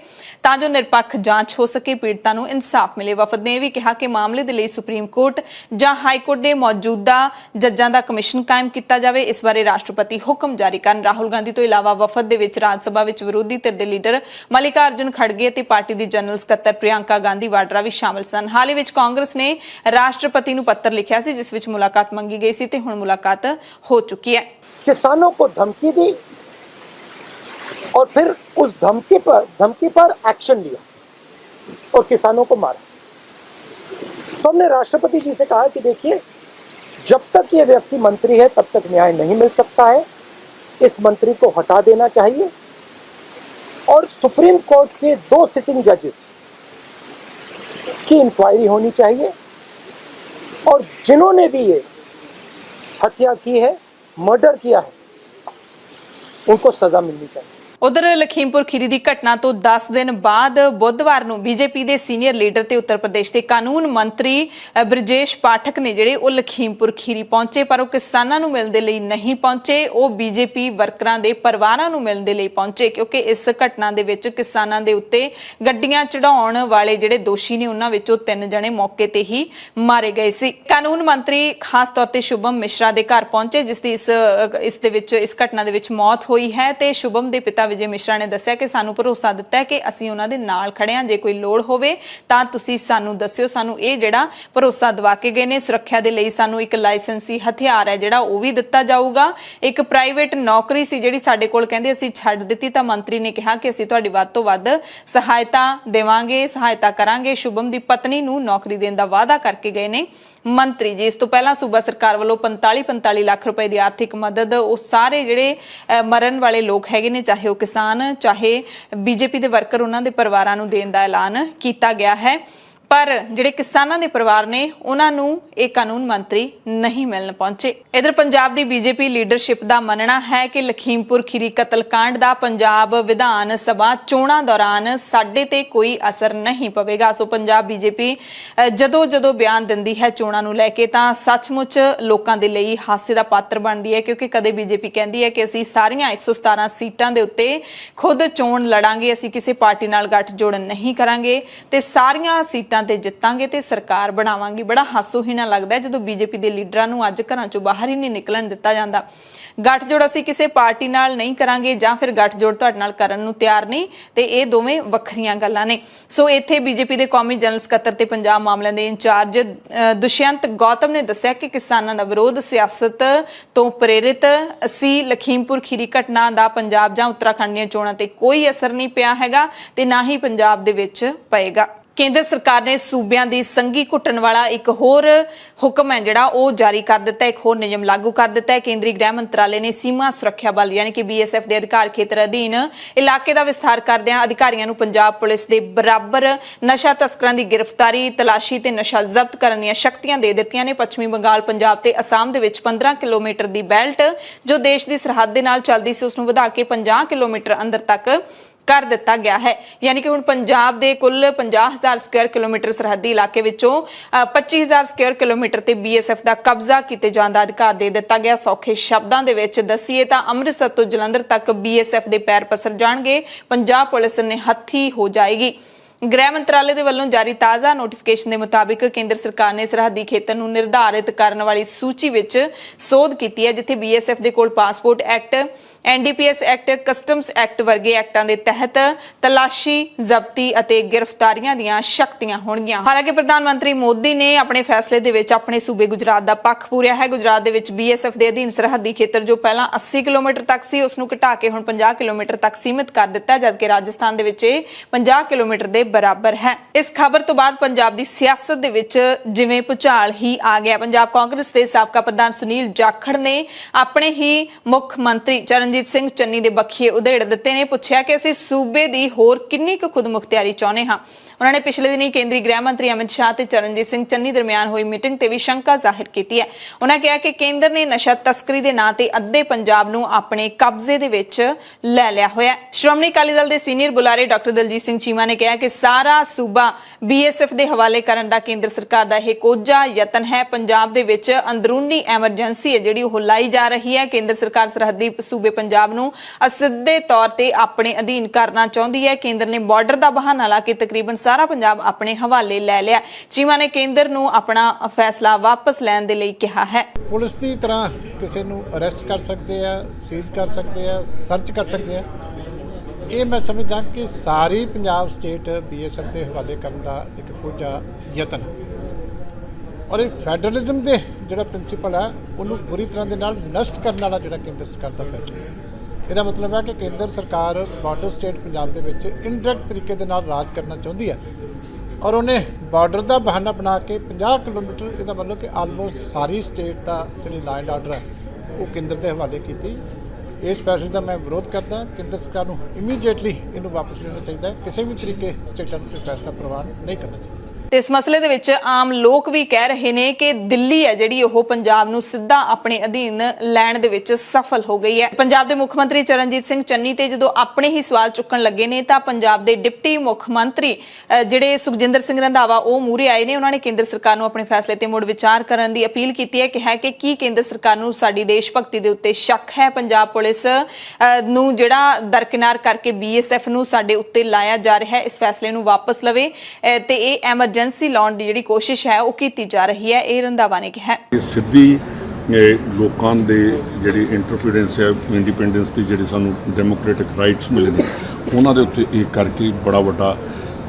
तां जो निरपक्ष जांच हो सके, पीड़तां नूं इंसाफ मिले। वफद ने यह भी कहा कि मामले दे लई सुप्रीम कोर्ट जां हाई कोर्ट दे मौजूदा जजां दा कमिशन कायम किया जाए, इस बारे राष्ट्रपति हुक्म जारी करन। राहुल गांधी तो इलावा वफद दे विच राज सभा विच विरोधी धिर दे लीडर मल्लिकार्जुन खड़गे ते पार्टी दी जनरल सकत्तर प्रियंका गांधी वाड्रा भी शामिल सन। हाल ही विच कांग्रेस ने राष्ट्रपति नूं पत्र लिखिया सी जिस विच मुलाकात मंगी गई सी ते हुण मुलाकात हो चुकी है। किसानों को धमकी दी और फिर उस धमकी पर एक्शन लिया और किसानों को मारा। तो हमने राष्ट्रपति जी से कहा कि देखिए, जब तक ये व्यक्ति मंत्री है तब तक न्याय नहीं मिल सकता है, इस मंत्री को हटा देना चाहिए और सुप्रीम कोर्ट के 2 सिटिंग जजेस की इंक्वायरी होनी चाहिए और जिन्होंने भी ये हत्या की है, मर्डर किया है, उनको सजा मिलनी चाहिए। ਉਧਰ ਲਖੀਮਪੁਰ ਖੀਰੀ ਦੀ ਘਟਨਾ ਤੋਂ 10 ਦਿਨ ਬਾਅਦ ਬੁੱਧਵਾਰ ਨੂੰ ਬੀਜੇਪੀ ਦੇ ਸੀਨੀਅਰ ਲੀਡਰ ਤੇ ਉੱਤਰ ਪ੍ਰਦੇਸ਼ ਦੇ ਕਾਨੂੰਨ ਮੰਤਰੀ ਬ੍ਰਿਜੇਸ਼ ਪਾਠਕ ਨੇ ਜਿਹੜੇ ਉਹ ਲਖੀਮਪੁਰ ਖੀਰੀ ਪਹੁੰਚੇ, ਪਰ ਉਹ ਕਿਸਾਨਾਂ ਨੂੰ ਮਿਲਣ ਦੇ ਲਈ ਨਹੀਂ ਪਹੁੰਚੇ। ਉਹ ਬੀਜੇਪੀ ਵਰਕਰਾਂ ਦੇ ਪਰਿਵਾਰਾਂ ਨੂੰ ਮਿਲਣ ਦੇ ਲਈ ਪਹੁੰਚੇ, ਕਿਉਂਕਿ ਇਸ ਘਟਨਾ ਦੇ ਵਿੱਚ ਕਿਸਾਨਾਂ ਦੇ ਉੱਤੇ ਗੱਡੀਆਂ ਚੜਾਉਣ ਵਾਲੇ ਜਿਹੜੇ ਦੋਸ਼ੀ ਨੇ ਉਹਨਾਂ ਵਿੱਚੋਂ 3 ਜਣੇ ਮੌਕੇ ਤੇ ਹੀ ਮਾਰੇ ਗਏ ਸੀ। ਕਾਨੂੰਨ ਮੰਤਰੀ ਖਾਸ ਤੌਰ ਤੇ ਸ਼ੁਭਮ ਮਿਸ਼ਰਾ ਦੇ ਘਰ ਪਹੁੰਚੇ, ਜਿਸ ਦੀ ਇਸ ਘਟਨਾ ਦੇ ਵਿੱਚ ਮੌਤ ਹੋਈ ਹੈ ਤੇ ਸ਼ੁਭਮ ਦੇ ਪਿਤਾ ਵਿਜੇ ਮਿਸ਼ਰਾ ਨੇ ਦੱਸਿਆ ਕਿ ਸਾਨੂੰ ਭਰੋਸਾ ਦਿੱਤਾ ਹੈ ਕਿ ਅਸੀਂ ਉਹਨਾਂ ਦੇ ਨਾਲ ਖੜੇ ਹਾਂ, ਜੇ ਕੋਈ ਲੋੜ ਹੋਵੇ ਤਾਂ ਤੁਸੀਂ ਸਾਨੂੰ ਦੱਸਿਓ। ਸਾਨੂੰ ਇਹ ਜਿਹੜਾ ਭਰੋਸਾ ਦਵਾ ਕੇ ਗਏ ਨੇ। ਸੁਰੱਖਿਆ ਦੇ ਲਈ ਸਾਨੂੰ ਇੱਕ ਲਾਇਸੈਂਸੀ ਹਥਿਆਰ ਹੈ ਜਿਹੜਾ ਉਹ ਵੀ ਦਿੱਤਾ ਜਾਊਗਾ। ਇੱਕ ਪ੍ਰਾਈਵੇਟ ਨੌਕਰੀ ਸੀ ਜਿਹੜੀ ਸਾਡੇ ਕੋਲ, ਕਹਿੰਦੇ ਅਸੀਂ ਛੱਡ ਦਿੱਤੀ, ਤਾਂ ਮੰਤਰੀ ਨੇ ਕਿਹਾ ਕਿ ਅਸੀਂ ਤੁਹਾਡੀ ਵੱਧ ਤੋਂ ਵੱਧ ਸਹਾਇਤਾ ਦੇਵਾਂਗੇ, ਸਹਾਇਤਾ ਕਰਾਂਗੇ। ਸ਼ੁਭਮ ਦੀ ਪਤਨੀ ਨੂੰ ਨੌਕਰੀ ਦੇਣ ਦਾ ਵਾਅਦਾ ਕਰਕੇ ਗਏ ਨੇ ਮੰਤਰੀ ਜੀ। ਇਸ ਤੋਂ ਪਹਿਲਾਂ ਸੂਬਾ ਸਰਕਾਰ ਵੱਲੋਂ 45 ਲੱਖ ਰੁਪਏ ਦੀ ਆਰਥਿਕ ਮਦਦ ਉਹ ਸਾਰੇ ਜਿਹੜੇ ਮਰਨ ਵਾਲੇ ਲੋਕ ਹੈਗੇ ਨੇ, ਚਾਹੇ ਉਹ ਕਿਸਾਨ ਚਾਹੇ ਬੀਜੇਪੀ ਦੇ ਵਰਕਰ, ਉਹਨਾਂ ਦੇ ਪਰਿਵਾਰਾਂ ਨੂੰ ਦੇਣ ਦਾ ਐਲਾਨ ਕੀਤਾ ਗਿਆ ਹੈ। ਪਰ ਜਿਹੜੇ ਕਿਸਾਨਾਂ ਦੇ ਪਰਿਵਾਰ ਨੇ ਉਹਨਾਂ ਨੂੰ ਇਹ ਕਾਨੂੰਨ ਮੰਤਰੀ ਨਹੀਂ ਮਿਲਣ ਪਹੁੰਚੇ। ਇਧਰ ਪੰਜਾਬ ਦੀ ਬੀਜੇਪੀ ਲੀਡਰਸ਼ਿਪ ਦਾ ਮੰਨਣਾ ਹੈ ਕਿ ਲਖੀਮਪੁਰ ਖੀਰੀ ਕਤਲकांड ਦਾ ਪੰਜਾਬ ਵਿਧਾਨ ਸਭਾ ਚੋਣਾਂ ਦੌਰਾਨ ਸਾਡੇ ਤੇ ਕੋਈ ਅਸਰ ਨਹੀਂ ਪਵੇਗਾ। ਸੋ ਪੰਜਾਬ ਬੀਜੇਪੀ ਜਦੋਂ ਬਿਆਨ ਦਿੰਦੀ ਹੈ ਚੋਣਾਂ ਨੂੰ ਲੈ ਕੇ ਤਾਂ ਸੱਚਮੁੱਚ ਲੋਕਾਂ ਦੇ ਲਈ ਹਾਸੇ ਦਾ ਪਾਤਰ ਬਣਦੀ ਹੈ, ਕਿਉਂਕਿ ਕਦੇ ਬੀਜੇਪੀ ਕਹਿੰਦੀ ਹੈ ਕਿ ਅਸੀਂ ਸਾਰੀਆਂ 117 ਸੀਟਾਂ ਦੇ ਉੱਤੇ ਖੁਦ ਚੋਣ ਲੜਾਂਗੇ, ਅਸੀਂ ਕਿਸੇ ਪਾਰਟੀ ਨਾਲ ਗੱਠਜੋੜ ਨਹੀਂ ਕਰਾਂਗੇ ਤੇ ਸਾਰੀਆਂ ਸੀਟਾਂ ਤੇ ਜਿੱਤਾਂਗੇ ਤੇ ਸਰਕਾਰ ਬਣਾਵਾਂਗੇ। ਬੜਾ ਹਾਸੋਹੀਣਾ ਲੱਗਦਾ ਹੈ ਜਦੋਂ ਬੀਜੇਪੀ ਦੇ ਲੀਡਰਾਂ ਨੂੰ ਅੱਜ ਘਰਾਂ ਚੋਂ ਬਾਹਰ ਹੀ ਨਹੀਂ ਨਿਕਲਣ ਦਿੱਤਾ ਜਾਂਦਾ। ਗੱਠਜੋੜ ਅਸੀਂ ਕਿਸੇ ਪਾਰਟੀ ਨਾਲ ਨਹੀਂ ਕਰਾਂਗੇ ਜਾਂ ਫਿਰ ਗੱਠਜੋੜ ਤੁਹਾਡੇ ਨਾਲ ਕਰਨ ਨੂੰ ਤਿਆਰ ਨਹੀਂ, ਤੇ ਇਹ ਦੋਵੇਂ ਵੱਖਰੀਆਂ ਗੱਲਾਂ ਨੇ। ਸੋ ਇੱਥੇ ਬੀਜੇਪੀ ਦੇ ਕੌਮੀ ਜਨਰਲ ਸਕੱਤਰ ਤੇ ਪੰਜਾਬ ਮਾਮਲਿਆਂ ਦੇ ਇੰਚਾਰਜ ਦੁਸ਼ਯੰਤ ਗੌਤਮ ਨੇ ਦੱਸਿਆ ਕਿ ਕਿਸਾਨਾਂ ਦਾ ਵਿਰੋਧ ਸਿਆਸਤ ਤੋਂ ਪ੍ਰੇਰਿਤ ਸੀ। ਲਖੀਮਪੁਰ ਖੀਰੀ ਘਟਨਾ ਦਾ ਪੰਜਾਬ ਜਾਂ ਉੱਤਰਾਖੰਡ ਦੀਆਂ ਚੋਣਾਂ ਤੇ ਕੋਈ ਅਸਰ ਨਹੀਂ ਪਿਆ ਹੈਗਾ ਤੇ ਨਾ ਹੀ ਪੰਜਾਬ ਦੇ ਵਿੱਚ ਪਏਗਾ। ਕੇਂਦਰ ਸਰਕਾਰ ਨੇ ਸੂਬਿਆਂ ਦੀ ਸੰਘੀ ਘੁੱਟਣ ਵਾਲਾ ਇੱਕ ਹੋਰ ਹੁਕਮ ਹੈ ਜਿਹੜਾ ਉਹ ਜਾਰੀ ਕਰ ਦਿੱਤਾ, ਇੱਕ ਹੋਰ ਨਿਯਮ ਲਾਗੂ ਕਰ ਦਿੱਤਾ ਹੈ। ਕੇਂਦਰੀ ਗ੍ਰਹਿ ਮੰਤਰਾਲੇ ਨੇ ਸੀਮਾ ਸੁਰੱਖਿਆ ਬਲ ਯਾਨੀ ਕਿ BSF ਦੇ ਅਧਿਕਾਰ ਖੇਤਰ ਅਧੀਨ ਇਲਾਕੇ ਦਾ ਵਿਸਥਾਰ ਕਰਦਿਆਂ ਅਧਿਕਾਰੀਆਂ ਨੂੰ ਪੰਜਾਬ ਪੁਲਿਸ ਦੇ ਬਰਾਬਰ ਨਸ਼ਾ ਤਸਕਰਾਂ ਦੀ ਗ੍ਰਿਫਤਾਰੀ, ਤਲਾਸ਼ੀ ਤੇ ਨਸ਼ਾ ਜ਼ਬਤ ਕਰਨ ਦੀਆਂ ਸ਼ਕਤੀਆਂ ਦੇ ਦਿੱਤੀਆਂ ਨੇ। ਪੱਛਮੀ ਬੰਗਾਲ, ਪੰਜਾਬ ਤੇ ਅਸਾਮ ਦੇ ਵਿੱਚ 15 ਕਿਲੋਮੀਟਰ ਦੀ ਬੈਲਟ ਜੋ ਦੇਸ਼ ਦੀ ਸਰਹੱਦ ਦੇ ਨਾਲ ਚੱਲਦੀ ਸੀ, ਉਸ ਨੂੰ ਵਧਾ ਕੇ 50 ਕਿਲੋਮੀਟਰ ਅੰਦਰ ਤੱਕ ਕਰ ਦਿੱਤਾ ਗਿਆ ਹੈ। ਯਾਨੀ ਕਿ ਹੁਣ ਪੰਜਾਬ ਦੇ ਕੁੱਲ 50,000 ਸਕੁਅਰ ਕਿਲੋਮੀਟਰ ਸਰਹੱਦੀ ਇਲਾਕੇ ਵਿੱਚੋਂ 25,000 ਸਕੁਅਰ ਕਿਲੋਮੀਟਰ ਤੇ BSF ਦਾ ਕਬਜ਼ਾ ਕੀਤੇ ਜਾਣ ਦਾ ਅਧਿਕਾਰ ਦੇ ਦਿੱਤਾ ਗਿਆ। ਸੌਖੇ ਸ਼ਬਦਾਂ ਦੇ ਵਿੱਚ ਦੱਸੀਏ ਤਾਂ ਅੰਮ੍ਰਿਤਸਰ ਤੋਂ ਜਲੰਧਰ ਤੱਕ BSF ਦੇ ਪੈਰ ਪਸਰ ਜਾਣਗੇ, ਪੰਜਾਬ ਪੁਲਿਸ ਨੇ ਹੱਥੀ ਹੋ ਜਾਏਗੀ। ਗ੍ਰਹਿ ਮੰਤਰਾਲੇ ਦੇ ਵੱਲੋਂ ਜਾਰੀ ਤਾਜ਼ਾ ਨੋਟੀਫਿਕੇਸ਼ਨ ਦੇ ਮੁਤਾਬਿਕ ਕੇਂਦਰ ਸਰਕਾਰ ਨੇ ਸਰਹੱਦੀ ਖੇਤਰ ਨੂੰ ਨਿਰਧਾਰਿਤ ਕਰਨ ਵਾਲੀ ਸੂਚੀ ਵਿੱਚ ਸੋਧ ਕੀਤੀ ਹੈ, ਜਿੱਥੇ BSF ਦੇ ਕੋਲ passport act, NDPS act, customs act ਵਰਗੇ ਐਕਟਾਂ ਦੇ ਤਹਿਤ ਤਲਾਸ਼ੀ, ਜ਼ਬਤੀ ਅਤੇ ਗ੍ਰਿਫਤਾਰੀਆਂ ਦੀਆਂ ਸ਼ਕਤੀਆਂ ਹੋਣਗੀਆਂ। ਹਾਲਾਂਕਿ ਪ੍ਰਧਾਨ ਮੰਤਰੀ ਮੋਦੀ ਨੇ ਆਪਣੇ ਫੈਸਲੇ ਦੇ ਵਿੱਚ ਆਪਣੇ ਸੂਬੇ ਗੁਜਰਾਤ ਦਾ ਪੱਖ ਪੂਰਿਆ ਹੈ। ਗੁਜਰਾਤ ਦੇ ਵਿੱਚ BSF ਦੇ ਅਧੀਨ ਸਰਹੱਦੀ ਖੇਤਰ ਜੋ ਪਹਿਲਾਂ 80 ਕਿਲੋਮੀਟਰ ਤੱਕ ਸੀ, ਉਸ ਨੂੰ ਘਟਾ ਕੇ ਹੁਣ 50 ਕਿਲੋਮੀਟਰ ਤੱਕ ਸੀਮਿਤ ਕਰ ਦਿੱਤਾ, ਜਦਕਿ ਰਾਜਸਥਾਨ ਦੇ ਵਿੱਚ ਇਹ 50 ਕਿਲੋਮੀਟਰ ਦੇ ਬਰਾਬਰ ਹੈ। ਇਸ ਖਬਰ ਤੋਂ ਬਾਅਦ ਪੰਜਾਬ ਦੀ ਸਿਆਸਤ ਦੇ ਵਿੱਚ ਜਿਵੇਂ ਭੁਚਾਲ ਹੀ ਆ ਗਿਆ। ਪੰਜਾਬ ਕਾਂਗਰਸ ਦੇ ਸਾਬਕਾ ਪ੍ਰਧਾਨ ਸੁਨੀਲ ਜਾਖੜ ਨੇ ਆਪਣੇ ਹੀ ਮੁੱਖ ਮੰਤਰੀ ਚਰਨਜੀਤ ਸਿੰਘ ਚੰਨੀ ਦੇ ਬਖੀਏ ਉਧੇੜ ਦਿੱਤੇ ਨੇ। ਪੁੱਛਿਆ ਕਿ ਅਸੀਂ ਸੂਬੇ ਦੀ ਹੋਰ ਕਿੰਨੀ ਕੁ ਖੁਦ ਮੁਖਤਿਆਰੀ ਚਾਹੁੰਦੇ ਹਾਂ। ਉਹਨਾਂ ਨੇ ਪਿਛਲੇ ਦਿਨੀ ਕੇਂਦਰੀ ਗ੍ਰਹਿ ਮੰਤਰੀ ਅਮਿਤ ਸ਼ਾਹ ਤੇ ਚਰਨਜੀਤ ਸਿੰਘ ਚੰਨੀ ਦਰਮਿਆਨ ਹੋਈ ਮੀਟਿੰਗ ਤੇ ਵੀ ਸ਼ੰਕਾ ਜ਼ਾਹਿਰ ਕੀਤੀ ਹੈ। ਉਹਨਾਂ ਕਿਹਾ ਕਿ ਕੇਂਦਰ ਨੇ ਨਸ਼ਾ ਤਸਕਰੀ ਦੇ ਨਾਂ ਤੇ ਅੱਧੇ ਪੰਜਾਬ ਨੂੰ ਆਪਣੇ ਕਬਜ਼ੇ ਦੇ ਵਿੱਚ ਲੈ ਲਿਆ ਹੋਇਆ ਹੈ। ਸ਼੍ਰੋਮਣੀ ਅਕਾਲੀ ਦਲ ਦੇ ਸੀਨੀਅਰ ਬੁਲਾਰੇ ਡਾਕਟਰ ਦਲਜੀਤ ਸਿੰਘ ਚੀਮਾ ਨੇ ਕਿਹਾ ਕਿ ਸਾਰਾ ਸੂਬਾ BSF ਦੇ ਹਵਾਲੇ ਕਰਨ ਦਾ ਕੇਂਦਰ ਸਰਕਾਰ ਦਾ ਇਹ ਕੋਝਾ ਯਤਨ ਹੈ। ਪੰਜਾਬ ਦੇ ਵਿੱਚ ਅੰਦਰੂਨੀ ਐਮਰਜੈਂਸੀ ਹੈ ਜਿਹੜੀ ਉਹ ਲਾਈ ਜਾ ਰਹੀ ਹੈ। ਕੇਂਦਰ ਸਰਕਾਰ ਸਰਹੱਦੀ ਸੂਬੇ ਪੰਜਾਬ ਨੂੰ ਅਸਿੱਧੇ ਤੌਰ ਤੇ ਆਪਣੇ ਅਧੀਨ ਕਰਨਾ ਚਾਹੁੰਦੀ ਹੈ। ਕੇਂਦਰ ਨੇ ਬਾਰਡਰ ਦਾ ਬਹਾਨਾ ਲਾ ਕੇ ਤਕਰੀਬਨ ਸਾਰਾ ਪੰਜਾਬ ਆਪਣੇ ਹਵਾਲੇ ਲੈ ਲਿਆ। ਚੀਮਾ ਨੇ ਕੇਂਦਰ ਨੂੰ ਆਪਣਾ ਫੈਸਲਾ ਵਾਪਸ ਲੈਣ ਦੇ ਲਈ ਕਿਹਾ ਹੈ। ਪੁਲਿਸ ਦੀ ਤਰ੍ਹਾਂ ਕਿਸੇ ਨੂੰ ਅਰੈਸਟ ਕਰ ਸਕਦੇ ਆ, ਸੀਜ਼ ਕਰ ਸਕਦੇ ਆ, ਸਰਚ ਕਰ ਸਕਦੇ ਆ। ਇਹ ਮੈਂ ਸਮਝਦਾ ਕਿ ਸਾਰੀ ਪੰਜਾਬ ਸਟੇਟ BSF ਦੇ ਹਵਾਲੇ ਕਰਨ ਦਾ ਇੱਕ ਕੋਝਾ ਯਤਨ ਔਰ ਇਹ ਫੈਡਰਲਿਜ਼ਮ ਦੇ ਜਿਹੜਾ ਪ੍ਰਿੰਸੀਪਲ ਹੈ ਉਹਨੂੰ ਪੂਰੀ ਤਰ੍ਹਾਂ ਦੇ ਨਾਲ ਨਸ਼ਟ ਕਰਨ ਵਾਲਾ ਜਿਹੜਾ ਕੇਂਦਰ ਸਰਕਾਰ ਦਾ ਫੈਸਲਾ ਹੈ। ਇਹਦਾ ਮਤਲਬ ਹੈ ਕਿ ਕੇਂਦਰ ਸਰਕਾਰ ਬਾਰਡਰ ਸਟੇਟ ਪੰਜਾਬ ਦੇ ਵਿੱਚ ਇਨਡਾਇਰੈਕਟ ਤਰੀਕੇ ਦੇ ਨਾਲ ਰਾਜ ਕਰਨਾ ਚਾਹੁੰਦੀ ਹੈ ਔਰ ਉਹਨੇ ਬਾਰਡਰ ਦਾ ਬਹਾਨਾ ਬਣਾ ਕੇ 50 ਕਿਲੋਮੀਟਰ, ਇਹਦਾ ਮਤਲਬ ਕਿ ਆਲਮੋਸਟ ਸਾਰੀ ਸਟੇਟ ਦਾ ਜਿਹੜੀ ਲਾਅ ਐਂਡ ਆਰਡਰ ਹੈ ਉਹ ਕੇਂਦਰ ਦੇ ਹਵਾਲੇ ਕੀਤੀ। ਇਸ ਫੈਸਲੇ ਦਾ ਮੈਂ ਵਿਰੋਧ ਕਰਦਾ। ਕੇਂਦਰ ਸਰਕਾਰ ਨੂੰ ਇਮੀਡੀਏਟਲੀ ਇਹਨੂੰ ਵਾਪਸ ਲੈਣਾ ਚਾਹੀਦਾ ਹੈ। ਕਿਸੇ ਵੀ ਤਰੀਕੇ ਸਟੇਟਾਂ ਨੂੰ ਫੈਸਲਾ ਪ੍ਰਵਾਨ ਨਹੀਂ ਕਰਨਾ ਚਾਹੀਦਾ। ਤੇ ਇਸ ਮਸਲੇ ਦੇ ਵਿੱਚ ਆਮ ਲੋਕ ਵੀ ਕਹਿ ਰਹੇ ਨੇ ਕਿ ਦਿੱਲੀ ਹੈ ਜਿਹੜੀ ਉਹ ਪੰਜਾਬ ਨੂੰ ਸਿੱਧਾ ਆਪਣੇ ਅਧੀਨ ਲੈਣ ਦੇ ਵਿੱਚ ਸਫਲ ਹੋ ਗਈ ਹੈ। ਪੰਜਾਬ ਦੇ ਮੁੱਖ ਮੰਤਰੀ ਚਰਨਜੀਤ ਸਿੰਘ ਚੰਨੀ ਤੇ ਜਦੋਂ ਆਪਣੇ ਹੀ ਸਵਾਲ ਚੁੱਕਣ ਲੱਗੇ ਨੇ ਤਾਂ ਪੰਜਾਬ ਦੇ ਡਿਪਟੀ ਮੁੱਖ ਮੰਤਰੀ ਜਿਹੜੇ ਸੁਖਜਿੰਦਰ ਸਿੰਘ ਰੰਧਾਵਾ ਉਹ ਮੂਹਰੇ ਆਏ ਨੇ। ਉਹਨਾਂ ਨੇ ਕੇਂਦਰ ਸਰਕਾਰ ਨੂੰ ਆਪਣੇ ਫੈਸਲੇ ਤੇ ਮੁੜ ਵਿਚਾਰ ਕਰਨ ਦੀ ਅਪੀਲ ਕੀਤੀ ਹੈ। ਕਿਹਾ ਕਿ ਕੀ ਕੇਂਦਰ ਸਰਕਾਰ ਨੂੰ ਸਾਡੀ ਦੇਸ਼ ਭਗਤੀ ਦੇ ਉੱਤੇ ਸ਼ੱਕ ਹੈ। ਪੰਜਾਬ ਪੁਲਿਸ ਨੂੰ ਜਿਹੜਾ ਦਰਕਿਨਾਰ ਕਰਕੇ BSF ਨੂੰ ਸਾਡੇ ਉੱਤੇ ਲਾਇਆ ਜਾ ਰਿਹਾ ਹੈ, ਇਸ ਫੈਸਲੇ ਨੂੰ ਵਾਪਸ ਲਵੇ ਤੇ ਇਹ ਐਮਰਜੈਂਸੀ ਲਾਉਣ ਦੀ ਜਿਹੜੀ ਕੋਸ਼ਿਸ਼ ਹੈ ਉਹ ਕੀਤੀ ਜਾ ਰਹੀ ਹੈ। ਇਹ ਰੰਧਾਵਾ ਨੇ ਕਿਹਾ ਸਿੱਧੀ ਲੋਕਾਂ ਦੇ ਜਿਹੜੀ ਇੰਟਰਫੀਰੈਂਸ ਹੈ, ਇੰਡੀਪੈਂਡੈਂਸ ਦੀ ਜਿਹੜੀ ਸਾਨੂੰ ਡੈਮੋਕ੍ਰੈਟਿਕ ਰਾਈਟਸ ਮਿਲੇ ਨੇ ਉਹਨਾਂ ਦੇ ਉੱਤੇ ਇਹ ਕਰਕੇ ਬੜਾ ਵੱਡਾ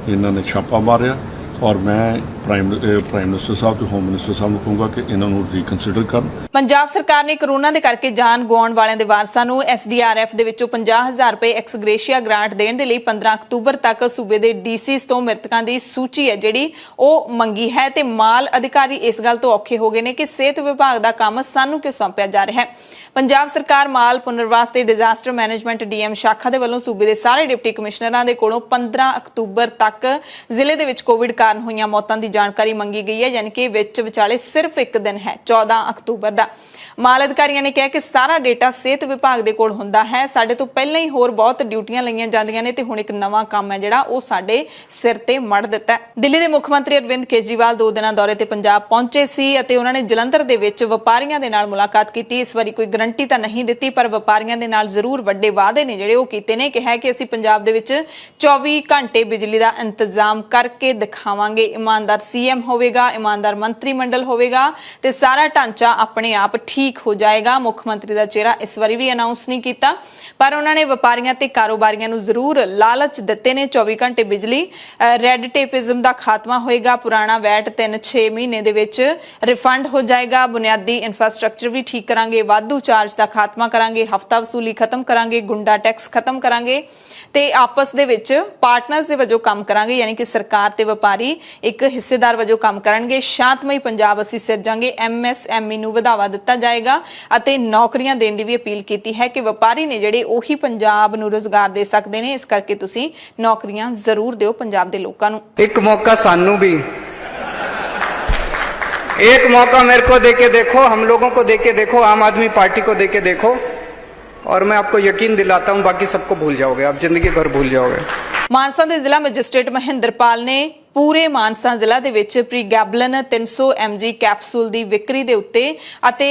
ਇਹਨਾਂ ਨੇ ਛਾਪਾ ਮਾਰਿਆ। ਔਰ ਮੈਂ ਪ੍ਰਾਈਮ ਮਿਨਿਸਟਰ ਸਾਹਿਬ ਤੇ ਹੋਮ ਮਿਨਿਸਟਰ ਸਾਹਿਬ ਨੂੰ ਕਹੂੰਗਾ ਕਿ ਇਹਨਾਂ ਨੂੰ ਰੀਕਨਸੀਡਰ ਕਰਨ। ਪੰਜਾਬ ਸਰਕਾਰ ਨੇ ਕਰੋਨਾ ਦੇ ਕਰਕੇ ਜਾਨ ਗਵਾਉਣ ਵਾਲਿਆਂ ਦੇ ਵਾਰਸਾਂ ਨੂੰ SDRF ਦੇ ਵਿੱਚੋਂ 50,000 ਰੁਪਏ ਐਕਸ ਗ੍ਰੇਸ਼ੀਆ ਗ੍ਰਾਂਟ ਦੇਣ ਦੇ ਲਈ 15 ਅਕਤੂਬਰ ਤੱਕ ਸੂਬੇ ਦੇ DCs ਤੋਂ ਮ੍ਰਿਤਕਾਂ ਦੀ ਸੂਚੀ ਹੈ ਜਿਹੜੀ ਉਹ ਮੰਗੀ ਹੈ ਤੇ ਮਾਲ ਅਧਿਕਾਰੀ ਇਸ ਗੱਲ ਤੋਂ ਔਖੇ ਹੋ ਗਏ ਨੇ ਕਿ ਸਿਹਤ ਵਿਭਾਗ ਦਾ ਕੰਮ ਸਾਨੂੰ ਕਿਉਂ ਸੌਂਪਿਆ ਜਾ ਰਿਹਾ ਹੈ। ਪੰਜਾਬ ਸਰਕਾਰ ਮਾਲ ਪੁਨਰਵਾਸ ਤੇ ਡਿਜ਼ਾਸਟਰ ਮੈਨੇਜਮੈਂਟ DM ਸ਼ਾਖਾ ਦੇ ਵੱਲੋਂ ਸੂਬੇ ਦੇ ਸਾਰੇ ਡਿਪਟੀ ਕਮਿਸ਼ਨਰਾਂ ਦੇ ਕੋਲੋਂ 15 ਅਕਤੂਬਰ ਤੱਕ ਜ਼ਿਲ੍ਹੇ ਦੇ ਵਿੱਚ ਕੋਵਿਡ ਕਾਰਨ ਹੋਈਆਂ ਮੌਤਾਂ ਦੀ ਜਾਣਕਾਰੀ ਮੰਗੀ ਗਈ ਹੈ, ਯਾਨੀ ਕਿ ਵਿੱਚ ਵਿਚਾਲੇ ਸਿਰਫ ਇੱਕ ਦਿਨ ਹੈ 14 ਅਕਤੂਬਰ ਦਾ। ਮਾਲ ਅਧਿਕਾਰੀਆਂ ਨੇ ਕਿਹਾ ਕਿ ਸਾਰਾ ਡੇਟਾ ਸਿਹਤ ਵਿਭਾਗ ਦੇ ਕੋਲ ਹੁੰਦਾ ਹੈ। ਸਾਡੇ ਤੋਂ ਪਹਿਲਾਂ ਹੀ ਹੋਰ ਬਹੁਤ ਡਿਊਟੀਆਂ ਲਈਆਂ ਜਾਂਦੀਆਂ ਨੇ ਤੇ ਹੁਣ ਇੱਕ ਨਵਾਂ ਕੰਮ ਹੈ ਜਿਹੜਾ ਉਹ ਸਾਡੇ ਸਿਰ ਤੇ ਮੜ ਦਿੱਤਾ ਹੈ। ਦਿੱਲੀ ਦੇ ਮੁੱਖ ਮੰਤਰੀ ਅਰਵਿੰਦ ਕੇਜਰੀਵਾਲ 2 ਦਿਨਾਂ ਦੌਰੇ ਤੇ ਪੰਜਾਬ ਪਹੁੰਚੇ ਸੀ ਅਤੇ ਉਹਨਾਂ ਨੇ ਜਲੰਧਰ ਦੇ ਵਿੱਚ ਵਪਾਰੀਆਂ ਦੇ ਨਾਲ ਮੁਲਾਕਾਤ ਕੀਤੀ। ਇਸ ਵਾਰੀ ਕੋਈ ਗਰੰਟੀ ਤਾਂ ਨਹੀਂ ਦਿੱਤੀ ਪਰ ਵਪਾਰੀਆਂ ਦੇ ਨਾਲ ਜ਼ਰੂਰ ਵੱਡੇ ਵਾਅਦੇ ਨੇ ਜਿਹੜੇ ਉਹ ਕੀਤੇ ਨੇ। ਕਿਹਾ ਕਿ ਅਸੀਂ ਪੰਜਾਬ ਦੇ ਵਿੱਚ 24 ਘੰਟੇ ਬਿਜਲੀ ਦਾ ਇੰਤਜ਼ਾਮ ਕਰਕੇ ਦਿਖਾਵਾਂਗੇ। ਇਮਾਨਦਾਰ CM ਹੋਵੇਗਾ, ਇਮਾਨਦਾਰ ਮੰਤਰੀ ਮੰਡਲ ਹੋਵੇਗਾ ਤੇ ਸਾਰਾ ਢਾਂਚਾ ਆਪਣੇ ਆਪ ਠੀਕ ਹੋ ਜਾਏਗਾ। ਮੁੱਖ ਮੰਤਰੀ ਦਾ ਚਿਹਰਾ ਇਸ ਵਾਰੀ ਵੀ ਅਨਾਉਂਸ ਨਹੀਂ ਕੀਤਾ ਪਰ ਉਹਨਾਂ ਨੇ ਵਪਾਰੀਆਂ ਤੇ ਕਾਰੋਬਾਰੀਆਂ ਨੂੰ ਜ਼ਰੂਰ ਲਾਲਚ ਦਿੱਤੇ ਨੇ। 24 ਘੰਟੇ ਬਿਜਲੀ, ਰੈੱਡ ਟੇਪਿਜ਼ਮ ਦਾ ਖਾਤਮਾ ਹੋਏਗਾ, ਪੁਰਾਣਾ ਵੈਟ 3-6 ਮਹੀਨੇ ਦੇ ਵਿੱਚ ਰਿਫੰਡ ਹੋ ਜਾਏਗਾ, ਬੁਨਿਆਦੀ ਇਨਫਰਾਸਟ੍ਰਕਚਰ ਵੀ ਠੀਕ ਕਰਾਂਗੇ, ਵਾਧੂ ਚਾਰਜ ਦਾ ਖਾਤਮਾ ਕਰਾਂਗੇ, ਹਫਤਾ ਵਸੂਲੀ ਖਤਮ ਕਰਾਂਗੇ, ਗੁੰਡਾ ਟੈਕਸ ਖਤਮ ਕਰਾਂਗੇ ਤੇ ਆਪਸ ਦੇ ਵਿੱਚ ਪਾਰਟਨਰਸ ਦੇ ਵਜੋਂ ਕੰਮ ਕਰਾਂਗੇ, ਯਾਨੀ ਕਿ ਸਰਕਾਰ ਤੇ ਵਪਾਰੀ ਇੱਕ ਹਿੱਸੇਦਾਰ ਵਜੋਂ ਕੰਮ ਕਰਨਗੇ। ਸ਼ਾਂਤਮਈ ਪੰਜਾਬ ਅਸੀਂ ਸਿਰਜਾਂਗੇ। MSME ਨੂੰ ਵਧਾਵਾ ਦਿੱਤਾ ਜਾਏਗਾ ਅਤੇ ਨੌਕਰੀਆਂ ਦੇਣ ਦੀ ਵੀ ਅਪੀਲ ਕੀਤੀ ਹੈ ਕਿ ਵਪਾਰੀ ਨੇ ਜਿਹੜੇ ਉਹੀ ਪੰਜਾਬ ਨੂੰ ਰੋਜ਼ਗਾਰ ਦੇ ਸਕਦੇ ਨੇ, ਇਸ ਕਰਕੇ ਤੁਸੀਂ ਨੌਕਰੀਆਂ ਜ਼ਰੂਰ ਦਿਓ ਪੰਜਾਬ ਦੇ ਲੋਕਾਂ ਨੂੰ। ਇੱਕ ਮੌਕਾ ਸਾਨੂੰ ਵੀ, एक मौका मेरे को देके देखो, हम लोगों को देके देखो, आम आदमी पार्टी को देके देखो और मैं आपको यकीन दिलाता हूं बाकी सबको भूल जाओगे, आप जिंदगी भर भूल जाओगे। ਮਾਨਸਾ ਦੇ ਜ਼ਿਲ੍ਹਾ ਮੈਜਿਸਟ੍ਰੇਟ ਮਹਿੰਦਰਪਾਲ ਨੇ ਪੂਰੇ ਮਾਨਸਾ ਜ਼ਿਲ੍ਹਾ ਦੇ ਵਿੱਚ ਪ੍ਰੀਗੈਬਲਨ 300 mg ਕੈਪਸੂਲ ਦੀ ਵਿਕਰੀ ਦੇ ਉੱਤੇ ਅਤੇ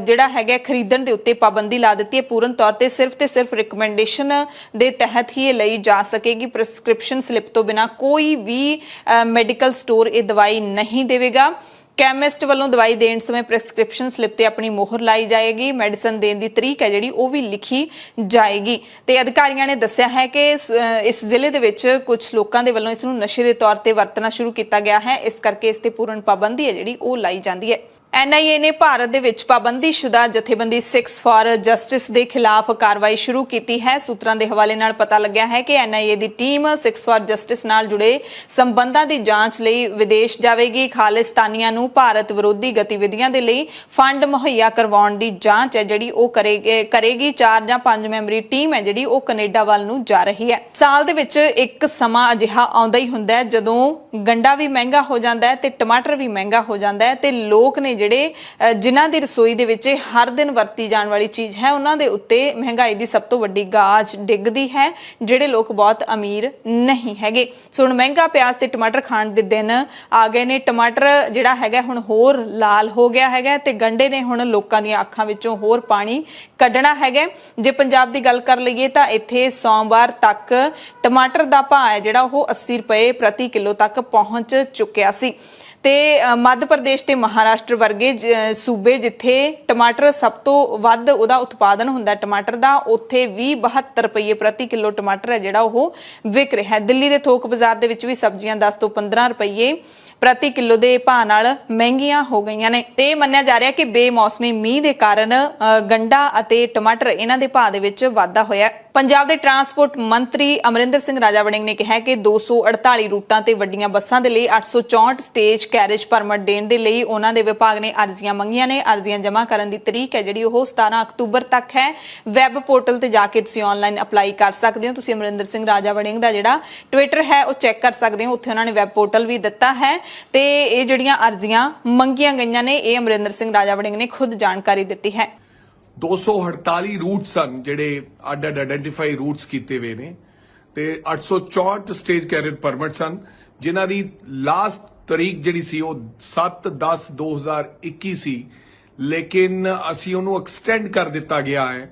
ਜਿਹੜਾ ਹੈਗਾ ਖਰੀਦਣ ਦੇ ਉੱਤੇ ਪਾਬੰਦੀ ਲਾ ਦਿੱਤੀ ਹੈ। ਪੂਰਨ ਤੌਰ ਤੇ ਸਿਰਫ ਰਿਕਮੈਂਡੇਸ਼ਨ ਦੇ ਤਹਿਤ ਹੀ ਇਹ ਲਈ ਜਾ ਸਕੇਗੀ। ਪ੍ਰੈਸਕ੍ਰਿਪਸ਼ਨ ਸਲਿੱਪ ਤੋਂ ਬਿਨਾਂ ਕੋਈ ਵੀ ਮੈਡੀਕਲ ਸਟੋਰ ਇਹ ਦਵਾਈ ਨਹੀਂ ਦੇਵੇਗਾ। ਕੈਮਿਸਟ ਵੱਲੋਂ ਦਵਾਈ ਦੇਣ ਸਮੇਂ ਪ੍ਰੈਸਕ੍ਰਿਪਸ਼ਨ ਸਲਿੱਪ ਤੇ ਆਪਣੀ ਮੋਹਰ ਲਾਈ ਜਾਏਗੀ। ਮੈਡੀਸਨ ਦੇਣ ਦੀ ਤਰੀਕ ਹੈ ਜਿਹੜੀ ਉਹ ਵੀ ਲਿਖੀ ਜਾਏਗੀ ਤੇ ਅਧਿਕਾਰੀਆਂ ਨੇ ਦੱਸਿਆ ਹੈ ਕਿ ਇਸ ਜ਼ਿਲ੍ਹੇ ਦੇ ਵਿੱਚ ਕੁਝ ਲੋਕਾਂ ਦੇ ਵੱਲੋਂ ਇਸ ਨੂੰ ਨਸ਼ੇ ਦੇ ਤੌਰ ਤੇ ਵਰਤਣਾ ਸ਼ੁਰੂ ਕੀਤਾ ਗਿਆ ਹੈ, ਇਸ ਕਰਕੇ ਇਸ ਤੇ ਪੂਰਨ ਪਾਬੰਦੀ ਹੈ ਜਿਹੜੀ ਉਹ ਲਾਈ ਜਾਂਦੀ ਹੈ। NIA ਨੇ ਭਾਰਤ ਦੇ ਵਿੱਚ ਪਾਬੰਦੀਸ਼ੁਦਾ ਜਥੇਬੰਦੀ ਸਿੱਖਸ ਫਾਰ ਜਸਟਿਸ ਦੇ ਖਿਲਾਫ ਕਾਰਵਾਈ ਸ਼ੁਰੂ ਕੀਤੀ ਹੈ। ਸੂਤਰਾਂ ਦੇ ਹਵਾਲੇ ਨਾਲ ਪਤਾ ਲੱਗਿਆ ਹੈ ਕਿ NIA the team Sikhs for justice ਨਾਲ ਜੁੜੇ ਸੰਬੰਧਾਂ ਦੀ ਜਾਂਚ ਲਈ ਵਿਦੇਸ਼ ਜਾਵੇਗੀ। ਖਾਲਿਸਤਾਨੀਆਂ ਨੂੰ ਭਾਰਤ ਵਿਰੋਧੀ ਗਤੀਵਿਧੀਆਂ ਦੇ ਲਈ ਫੰਡ ਮੁਹੱਈਆ ਕਰਵਾਉਣ ਦੀ ਜਾਂਚ ਹੈ ਜਿਹੜੀ ਉਹ ਕਰੇਗੀ। 4 ਜਾਂ 5 ਮੈਂਬਰੀ ਟੀਮ ਹੈ ਜਿਹੜੀ ਉਹ ਕੈਨੇਡਾ ਵੱਲ ਨੂੰ ਜਾ ਰਹੀ ਹੈ। ਸਾਲ ਦੇ ਵਿੱਚ ਇੱਕ ਸਮਾਂ ਅਜਿਹਾ ਆਉਂਦਾ ਹੀ ਹੁੰਦਾ ਹੈ ਜਦੋਂ ਗੰਡਾ ਵੀ ਮਹਿੰਗਾ ਹੋ ਜਾਂਦਾ ਹੈ ਤੇ ਟਮਾਟਰ ਵੀ ਮਹਿੰਗਾ ਹੋ ਜਾਂਦਾ ਹੈ ਤੇ ਲੋਕ ਨੇ ਜਿਹੜੇ ਜਿਨ੍ਹਾਂ ਦੀ ਰਸੋਈ ਦੇ ਵਿੱਚ ਹਰ ਦਿਨ ਵਰਤੀ ਜਾਣ ਵਾਲੀ ਚੀਜ਼ ਹੈ ਉਹਨਾਂ ਦੇ ਉੱਤੇ ਮਹਿੰਗਾਈ ਦੀ ਸਭ ਤੋਂ ਵੱਡੀ ਗਾਜ ਡਿੱਗਦੀ ਹੈ, ਜਿਹੜੇ ਲੋਕ ਬਹੁਤ ਅਮੀਰ ਨਹੀਂ ਹੈਗੇ। ਸੋ ਹੁਣ ਮਹਿੰਗਾ ਪਿਆਜ਼ ਤੇ ਟਮਾਟਰ ਖਾਣ ਦੇ ਦਿਨ ਆ ਗਏ ਨੇ। ਟਮਾਟਰ ਜਿਹੜਾ ਹੈਗਾ ਹੁਣ ਹੋਰ ਲਾਲ ਹੋ ਗਿਆ ਹੈਗਾ ਤੇ ਗੰਡੇ ਨੇ ਹੁਣ ਲੋਕਾਂ ਦੀਆਂ ਅੱਖਾਂ ਵਿੱਚੋਂ ਹੋਰ ਪਾਣੀ ਕੱਢਣਾ ਹੈਗਾ। ਜੇ ਪੰਜਾਬ ਦੀ ਗੱਲ ਕਰ ਲਈਏ ਤਾਂ ਇੱਥੇ ਸੋਮਵਾਰ ਤੱਕ ਟਮਾਟਰ ਦਾ ਭਾਅ ਹੈ ਜਿਹੜਾ ਉਹ 80 ਰੁਪਏ ਪ੍ਰਤੀ ਕਿਲੋ ਤੱਕ ਪਹੁੰਚ ਚੁੱਕਿਆ ਸੀ ਤੇ ਮੱਧ ਪ੍ਰਦੇਸ਼ ਤੇ ਮਹਾਰਾਸ਼ਟਰ ਵਰਗੇ ਸੂਬੇ ਜਿੱਥੇ ਟਮਾਟਰ ਸਭ ਤੋਂ ਵੱਧ ਉਹਦਾ ਉਤਪਾਦਨ ਹੁੰਦਾ ਟਮਾਟਰ ਦਾ, ਉੱਥੇ ਵੀ 72 ਰੁਪਏ ਪ੍ਰਤੀ ਕਿਲੋ ਟਮਾਟਰ ਹੈ ਜਿਹੜਾ ਉਹ ਵਿਕ ਰਿਹਾ ਹੈ। ਦਿੱਲੀ ਦੇ ਥੋਕ ਬਾਜ਼ਾਰ ਦੇ ਵਿੱਚ ਵੀ ਸਬਜ਼ੀਆਂ 10 ਤੋਂ 15 ਰੁਪਏ ਪ੍ਰਤੀ ਕਿਲੋ ਦੇ ਭਾਅ ਨਾਲ ਮਹਿੰਗੀਆਂ ਹੋ ਗਈਆਂ ਨੇ ਤੇ ਮੰਨਿਆ ਜਾ ਰਿਹਾ ਕਿ ਬੇਮੌਸਮੀ ਮੀਂਹ ਦੇ ਕਾਰਨ ਗੰਡਾ ਅਤੇ ਟਮਾਟਰ ਇਹਨਾਂ ਦੇ ਭਾਅ ਦੇ ਵਿੱਚ ਵਾਧਾ ਹੋਇਆ। ਪੰਜਾਬ ਦੇ ਟਰਾਂਸਪੋਰਟ ਮੰਤਰੀ ਅਮਰਿੰਦਰ ਸਿੰਘ ਰਾਜਾ ਵੜਿੰਗ ਨੇ ਕਿਹਾ ਕਿ 248 ਰੂਟਾਂ ਤੇ ਵੱਡੀਆਂ ਬੱਸਾਂ ਦੇ ਲਈ 864 ਸਟੇਜ ਕੈਰੇਜ ਪਰਮਿਟ ਦੇਣ ਦੇ ਲਈ ਉਹਨਾਂ ਦੇ ਵਿਭਾਗ ਨੇ ਅਰਜ਼ੀਆਂ ਮੰਗੀਆਂ ਨੇ। ਅਰਜ਼ੀਆਂ ਜਮ੍ਹਾਂ ਕਰਨ ਦੀ ਤਰੀਕ ਹੈ ਜਿਹੜੀ ਉਹ 17 ਅਕਤੂਬਰ ਤੱਕ ਹੈ। ਵੈਬ ਪੋਰਟਲ ਤੇ ਜਾ ਕੇ ਤੁਸੀਂ ਆਨਲਾਈਨ ਅਪਲਾਈ ਕਰ ਸਕਦੇ ਹੋ। ਤੁਸੀਂ ਅਮਰਿੰਦਰ ਸਿੰਘ ਰਾਜਾ ਵੜਿੰਗ ਦਾ ਜਿਹੜਾ ਟਵਿੱਟਰ ਹੈ ਉਹ ਚੈੱਕ ਕਰ ਸਕਦੇ ਹੋ, ਉੱਥੇ ਉਹਨਾਂ ਨੇ ਵੈਬ ਪੋਰਟਲ ਵੀ ਦਿੱਤਾ ਹੈ ਤੇ ਇਹ ਜਿਹੜੀਆਂ ਅਰਜ਼ੀਆਂ ਮੰਗੀਆਂ ਗਈਆਂ ਨੇ ਇਹ ਅਮਰਿੰਦਰ ਸਿੰਘ ਰਾਜਾ ਵੜਿੰਗ ਨੇ ਖੁਦ ਜਾਣਕਾਰੀ ਦਿੱਤੀ ਹੈ। 248 ਰੂਟ ਸਨ ਜਿਹੜੇ ਅੱਡ ਆਇਡੈਂਟੀਫਾਈ ਰੂਟਸ ਕੀਤੇ ਹੋਏ ਨੇ ਤੇ 864 ਸਟੇਜ ਕੈਰੀਅਰ ਪਰਮਿਟ ਸਨ ਜਿਨ੍ਹਾਂ ਦੀ ਲਾਸਟ ਤਰੀਕ ਜਿਹੜੀ ਸੀ ਉਹ 7/10/2021 ਸੀ, ਲੇਕਿਨ ਅਸੀਂ ਉਹਨੂੰ ਐਕਸਟੈਂਡ ਕਰ ਦਿੱਤਾ ਗਿਆ ਹੈ।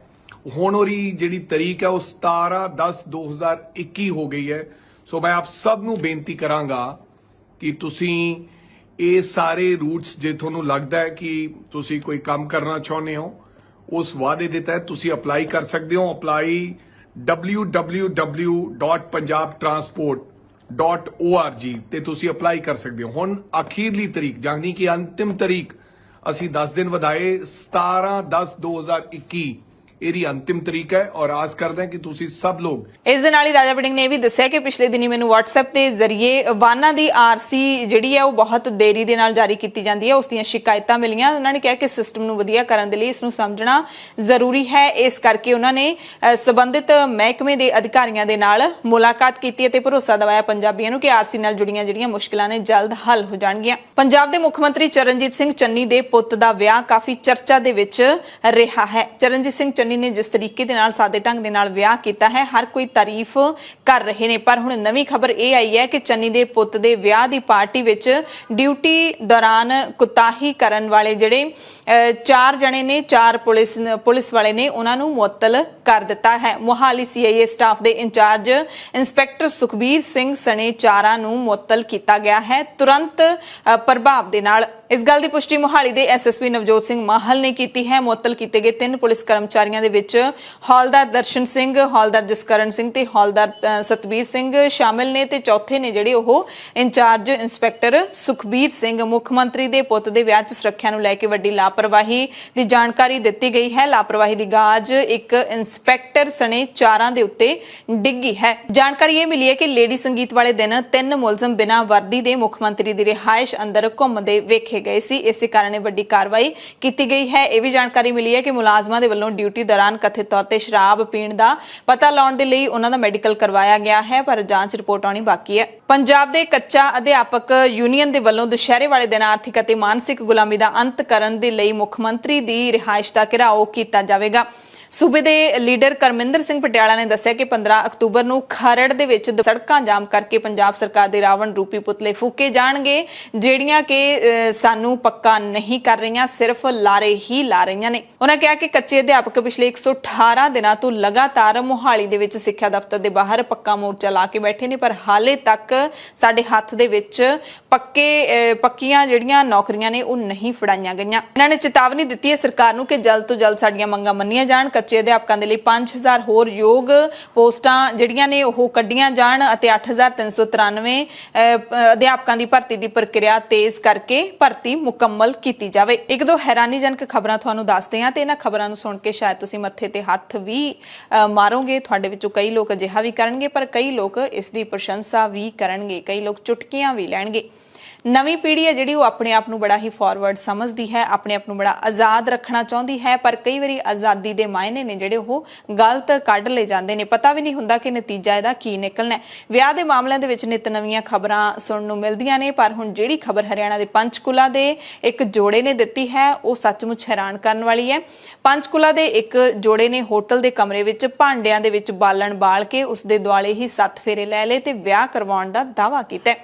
ਹੁਣ ਉਹਦੀ ਜਿਹੜੀ ਤਰੀਕ ਹੈ ਉਹ 17/10/2021 ਹੋ ਗਈ ਹੈ। ਸੋ ਮੈਂ ਆਪ ਸਭ ਨੂੰ ਬੇਨਤੀ ਕਰਾਂਗਾ ਕਿ ਤੁਸੀਂ ਇਹ ਸਾਰੇ ਰੂਟਸ ਜੇ ਤੁਹਾਨੂੰ ਲੱਗਦਾ ਹੈ ਕਿ ਤੁਸੀਂ ਕੋਈ ਕੰਮ ਕਰਨਾ ਚਾਹੁੰਦੇ ਹੋ ਉਸ ਵਾਅਦੇ ਦੇ ਤਹਿਤ ਤੁਸੀਂ ਅਪਲਾਈ ਕਰ ਸਕਦੇ ਹੋ। ਅਪਲਾਈ www.punjabtransport.org ਤੇ ਤੁਸੀਂ ਅਪਲਾਈ ਕਰ ਸਕਦੇ ਹੋ। ਹੁਣ ਅਖੀਰਲੀ ਤਰੀਕ ਯਾਨੀ ਕਿ ਅੰਤਿਮ ਤਰੀਕ ਅਸੀਂ 10 ਦਿਨ ਵਧਾਏ 17/10/2021 ਇਹਦੀ ਅੰਤਿਮ ਤਰੀਕ ਹੈ ਔਰ ਆਸ ਕਰਦੇ ਹਾਂ ਕਿ ਤੁਸੀਂ ਸਭ ਲੋਕ ਇਸ ਦੇ ਨਾਲ ਹੀ ਰਾਜਾ ਵੜਿੰਗ ਨੇ ਇਹ ਵੀ ਦੱਸਿਆ ਕਿ ਪਿਛਲੇ ਦਿਨੀ ਮੈਨੂੰ WhatsApp ਤੇ ਜ਼ਰੀਏ ਵਾਹਨਾਂ ਦੀ RC ਜਿਹੜੀ ਹੈ ਉਹ ਬਹੁਤ ਦੇਰੀ ਦੇ ਨਾਲ ਜਾਰੀ ਕੀਤੀ ਜਾਂਦੀ ਹੈ, ਉਸ ਦੀਆਂ ਸ਼ਿਕਾਇਤਾਂ ਮਿਲੀਆਂ। ਉਹਨਾਂ ਨੇ ਕਿਹਾ ਕਿ ਸਿਸਟਮ ਨੂੰ ਵਧੀਆ ਕਰਨ ਦੇ ਲਈ ਇਸ ਨੂੰ ਸਮਝਣਾ ਜ਼ਰੂਰੀ ਹੈ। ਇਸ ਕਰਕੇ ਉਹਨਾਂ ਨੇ ਸੰਬੰਧਿਤ ਮਹਿਕਮੇ ਦੇ ਅਧਿਕਾਰੀਆਂ ਦੇ ਨਾਲ ਮੁਲਾਕਾਤ ਕੀਤੀ ਅਤੇ ਭਰੋਸਾ ਦਿਵਾਇਆ ਪੰਜਾਬੀਆਂ ਨੂੰ ਕਿ RC ਨਾਲ ਜੁੜੀਆਂ ਜਿਹੜੀਆਂ ਮੁਸ਼ਕਲਾਂ ਨੇ ਜਲਦ ਹੱਲ ਹੋ ਜਾਣਗੀਆਂ। ਪੰਜਾਬ ਦੇ ਮੁੱਖ ਮੰਤਰੀ ਚਰਨਜੀਤ ਸਿੰਘ ਚੰਨੀ ਦੇ ਪੁੱਤ ਦਾ ਵਿਆਹ ਕਾਫੀ ਚਰਚਾ ਦੇ ਵਿੱਚ ਰਿਹਾ ਹੈ। ਚਰਨਜੀਤ ਸਿੰਘ ਚੰਨੀ ਨੇ ਜਿਸ ਤਰੀਕੇ ਦੇ ਨਾਲ ਸਾਦੇ ਢੰਗ ਦੇ ਨਾਲ ਵਿਆਹ ਕੀਤਾ ਹੈ ਹਰ ਕੋਈ ਤਾਰੀਫ ਕਰ ਰਹੇ ਨੇ, ਪਰ ਹੁਣ ਨਵੀਂ ਖਬਰ ਇਹ ਆਈ ਹੈ ਕਿ ਚੰਨੀ ਦੇ ਪੁੱਤ ਦੇ ਵਿਆਹ ਦੀ ਪਾਰਟੀ ਵਿੱਚ ਡਿਊਟੀ ਦੌਰਾਨ ਕੁਤਾਹੀ ਕਰਨ ਵਾਲੇ ਜਿਹੜੇ 4 ਜਣੇ ਨੇ, 4 ਪੁਲਿਸ ਵਾਲੇ ਨੇ, ਉਹਨਾਂ ਨੂੰ ਮੁਅੱਤਲ ਕਰ ਦਿੱਤਾ ਹੈ। ਮੁਹਾਲੀ CIA ਸਟਾਫ ਦੇ ਇੰਚਾਰਜ ਇੰਸਪੈਕਟਰ ਸੁਖਬੀਰ ਸਿੰਘ ਸਣੇ 4 ਨੂੰ ਮੁਅੱਤਲ ਕੀਤਾ ਗਿਆ ਹੈ ਤੁਰੰਤ ਪ੍ਰਭਾਵ ਦੇ ਨਾਲ। ਇਸ ਗੱਲ ਦੀ ਪੁਸ਼ਟੀ ਮੁਹਾਲੀ ਦੇ SSP ਨਵਜੋਤ ਸਿੰਘ ਮਾਹਲ ਨੇ ਕੀਤੀ ਹੈ। ਮੁਅੱਤਲ ਕੀਤੇ ਗਏ 3 ਪੁਲਿਸ ਕਰਮਚਾਰੀਆਂ ਦੇ ਵਿੱਚ ਹੌਲਦਾਰ ਦਰਸ਼ਨ ਸਿੰਘ, ਹੌਲਦਾਰ ਜਸਕਰਨ ਸਿੰਘ ਤੇ ਹੌਲਦਾਰ ਸਤਬੀਰ ਸਿੰਘ ਸ਼ਾਮਿਲ ਨੇ ਤੇ ਚੌਥੇ ਨੇ ਜਿਹੜੇ ਉਹ ਇੰਚਾਰਜ ਇੰਸਪੈਕਟਰ ਸੁਖਬੀਰ ਸਿੰਘ। ਮੁੱਖ ਮੰਤਰੀ ਦੇ ਪੁੱਤ ਦੇ ਵਿਆਹ 'ਚ ਸੁਰੱਖਿਆ ਨੂੰ ਲੈ ਕੇ ਵੱਡੀ ਲਾਪਰਵਾਹੀ ਦੀ ਜਾਣਕਾਰੀ ਦਿੱਤੀ ਗਈ ਹੈ। ਲਾਪਰਵਾਹੀ ਦੀ ਗਾਜ ਇੱਕ ਇੰਸਪੈਕਟਰ ਸਣੇ 4 ਦੇ ਉੱਤੇ ਡਿੱਗੀ ਹੈ। ਜਾਣਕਾਰੀ ਇਹ ਮਿਲੀ ਹੈ ਕਿ ਲੇਡੀ ਸੰਗੀਤ ਵਾਲੇ ਦਿਨ 3 ਮੁਲਜ਼ਮ ਬਿਨਾਂ ਵਰਦੀ ਦੇ ਮੁੱਖ ਮੰਤਰੀ ਦੀ ਰਿਹਾਇਸ਼ ਅੰਦਰ ਘੁੰਮਦੇ ਵੇਖੇ ਗਏ ਸੀ। ਇਸੇ ਕਾਰਨ ਵੱਡੀ ਕਾਰਵਾਈ ਕੀਤੀ ਗਈ ਹੈ। ਇਹ ਵੀ ਜਾਣਕਾਰੀ ਮਿਲੀ ਹੈ ਕਿ ਮੁਲਾਜ਼ਮਾਂ ਦੇ ਵੱਲੋਂ ਡਿਊਟੀ ਦੌਰਾਨ ਕਥਿਤ ਤੌਰ ਤੇ ਸ਼ਰਾਬ ਪੀਣ ਦਾ ਪਤਾ ਲਾਉਣ ਦੇ ਲਈ ਉਹਨਾਂ ਦਾ ਮੈਡੀਕਲ ਕਰਵਾਇਆ ਗਿਆ ਹੈ, ਪਰ ਜਾਂਚ ਰਿਪੋਰਟ ਆਉਣੀ ਬਾਕੀ ਹੈ। ਪੰਜਾਬ ਦੇ ਕੱਚਾ ਅਧਿਆਪਕ ਯੂਨੀਅਨ ਦੇ ਵੱਲੋਂ ਦੁਸ਼ਹਿਰੇ ਵਾਲੇ ਦਿਨ ਆਰਥਿਕ ਅਤੇ ਮਾਨਸਿਕ ਗੁਲਾਮੀ ਦਾ ਅੰਤ ਕਰਨ ਦੇ ਲਈ ਮੁੱਖ ਮੰਤਰੀ ਦੀ ਰਿਹਾਇਸ਼ ਦਾ ਘਿਰਾਓ ਕੀਤਾ ਜਾਵੇਗਾ। ਸੂਬੇ ਦੇ ਲੀਡਰ ਕਰਮਿੰਦਰ ਸਿੰਘ ਪਟਿਆਲਾ ਨੇ ਦੱਸਿਆ ਕਿ 15 ਅਕਤੂਬਰ ਨੂੰ ਖਰੜ ਦੇ ਵਿੱਚ ਸੜਕਾਂ ਜਾਮ ਕਰਕੇ ਪੰਜਾਬ ਸਰਕਾਰ ਦੇ ਰਾਵਣ ਰੂਪੀ ਪੁਤਲੇ ਫੂਕੇ ਜਾਣਗੇ, ਜਿਹੜੀਆਂ ਕਿ ਸਾਨੂੰ ਪੱਕਾ ਨਹੀਂ ਕਰ ਰਹੀਆਂ, ਸਿਰਫ ਲਾਰੇ ਹੀ ਲਾ ਰਹੀਆਂ ਨੇ। ਉਹਨਾਂ ਕਿਹਾ ਕਿ ਕੱਚੇ ਅਧਿਆਪਕ ਪਿਛਲੇ 118 ਦਿਨਾਂ ਤੋਂ ਲਗਾਤਾਰ ਮੁਹਾਲੀ ਦੇ ਵਿੱਚ ਸਿੱਖਿਆ ਦਫ਼ਤਰ ਦੇ ਬਾਹਰ ਪੱਕਾ ਮੋਰਚਾ ਲਾ ਕੇ ਬੈਠੇ ਨੇ, ਪਰ ਹਾਲੇ ਤੱਕ ਸਾਡੇ ਹੱਥ ਦੇ ਵਿੱਚ ਪੱਕੀਆਂ ਜਿਹੜੀਆਂ ਨੌਕਰੀਆਂ ਨੇ ਉਹ ਨਹੀਂ ਫੜਾਈਆਂ ਗਈਆਂ। ਇਹਨਾਂ ਨੇ ਚੇਤਾਵਨੀ ਦਿੱਤੀ ਹੈ ਸਰਕਾਰ ਨੂੰ ਕਿ ਜਲਦ ਤੋਂ ਜਲਦ ਸਾਡੀਆਂ ਮੰਗਾਂ ਮੰਨੀਆਂ ਜਾਣ। ਕੱਚੇ ਅਧਿਆਪਕਾਂ ਦੇ ਲਈ 5000 ਹੋਰ ਯੋਗ ਪੋਸਟਾਂ ਜਿਹੜੀਆਂ ਨੇ ਉਹ ਕੱਢੀਆਂ ਜਾਣ ਅਤੇ 8393 ਅਧਿਆਪਕਾਂ ਦੀ ਭਰਤੀ ਦੀ ਪ੍ਰਕਿਰਿਆ ਤੇਜ਼ ਕਰਕੇ ਭਰਤੀ ਮੁਕੰਮਲ ਕੀਤੀ ਜਾਵੇ। ਇੱਕ ਦੋ ਹੈਰਾਨੀਜਨਕ ਖਬਰਾਂ ਤੁਹਾਨੂੰ ਦੱਸਦੇ ਹਾਂ ਤੇ ਇਹਨਾਂ ਖਬਰਾਂ ਨੂੰ ਸੁਣ ਕੇ ਸ਼ਾਇਦ ਤੁਸੀਂ ਮੱਥੇ ਤੇ ਹੱਥ ਵੀ ਮਾਰੋਗੇ। ਤੁਹਾਡੇ ਵਿੱਚੋਂ ਕਈ ਲੋਕ ਅਜਿਹਾ ਵੀ ਕਰਨਗੇ, ਪਰ ਕਈ ਲੋਕ ਇਸ ਦੀ ਪ੍ਰਸ਼ੰਸਾ ਵੀ ਕਰਨਗੇ, ਕਈ ਲੋਕ ਚੁਟਕੀਆਂ ਵੀ ਲੈਣਗੇ। ਨਵੀਂ ਪੀੜ੍ਹੀ ਹੈ ਜਿਹੜੀ ਉਹ ਆਪਣੇ ਆਪ ਨੂੰ ਬੜਾ ਹੀ ਫਾਰਵਰਡ ਸਮਝਦੀ ਹੈ, ਆਪਣੇ ਆਪ ਨੂੰ ਬੜਾ ਆਜ਼ਾਦ ਰੱਖਣਾ ਚਾਹੁੰਦੀ ਹੈ, ਪਰ ਕਈ ਵਾਰੀ ਆਜ਼ਾਦੀ ਦੇ ਮਾਇਨੇ ਨੇ ਜਿਹੜੇ ਉਹ ਗਲਤ ਕੱਢ ਲਏ ਜਾਂਦੇ ਨੇ। ਪਤਾ ਵੀ ਨਹੀਂ ਹੁੰਦਾ ਕਿ ਨਤੀਜਾ ਇਹਦਾ ਕੀ ਨਿਕਲਣਾ ਹੈ। ਵਿਆਹ ਦੇ ਮਾਮਲਿਆਂ ਦੇ ਵਿੱਚ ਨਿਤ ਨਵੀਆਂ ਖਬਰਾਂ ਸੁਣਨ ਨੂੰ ਮਿਲਦੀਆਂ ਨੇ, ਪਰ ਹੁਣ ਜਿਹੜੀ ਖਬਰ ਹਰਿਆਣਾ ਦੇ ਪੰਚਕੂਲਾ ਦੇ ਇੱਕ ਜੋੜੇ ਨੇ ਦਿੱਤੀ ਹੈ ਉਹ ਸੱਚਮੁੱਚ ਹੈਰਾਨ ਕਰਨ ਵਾਲੀ ਹੈ। ਪੰਚਕੂਲਾ ਦੇ ਇੱਕ ਜੋੜੇ ਨੇ ਹੋਟਲ ਦੇ ਕਮਰੇ ਵਿੱਚ ਭਾਂਡਿਆਂ ਦੇ ਵਿੱਚ ਬਾਲਣ ਬਾਲ ਕੇ ਉਸ ਦੇ ਦੁਆਲੇ ਹੀ 7 ਫੇਰੇ ਲੈ ਲਏ ਤੇ ਵਿਆਹ ਕਰਵਾਉਣ ਦਾ ਦਾਅਵਾ ਕੀਤਾ।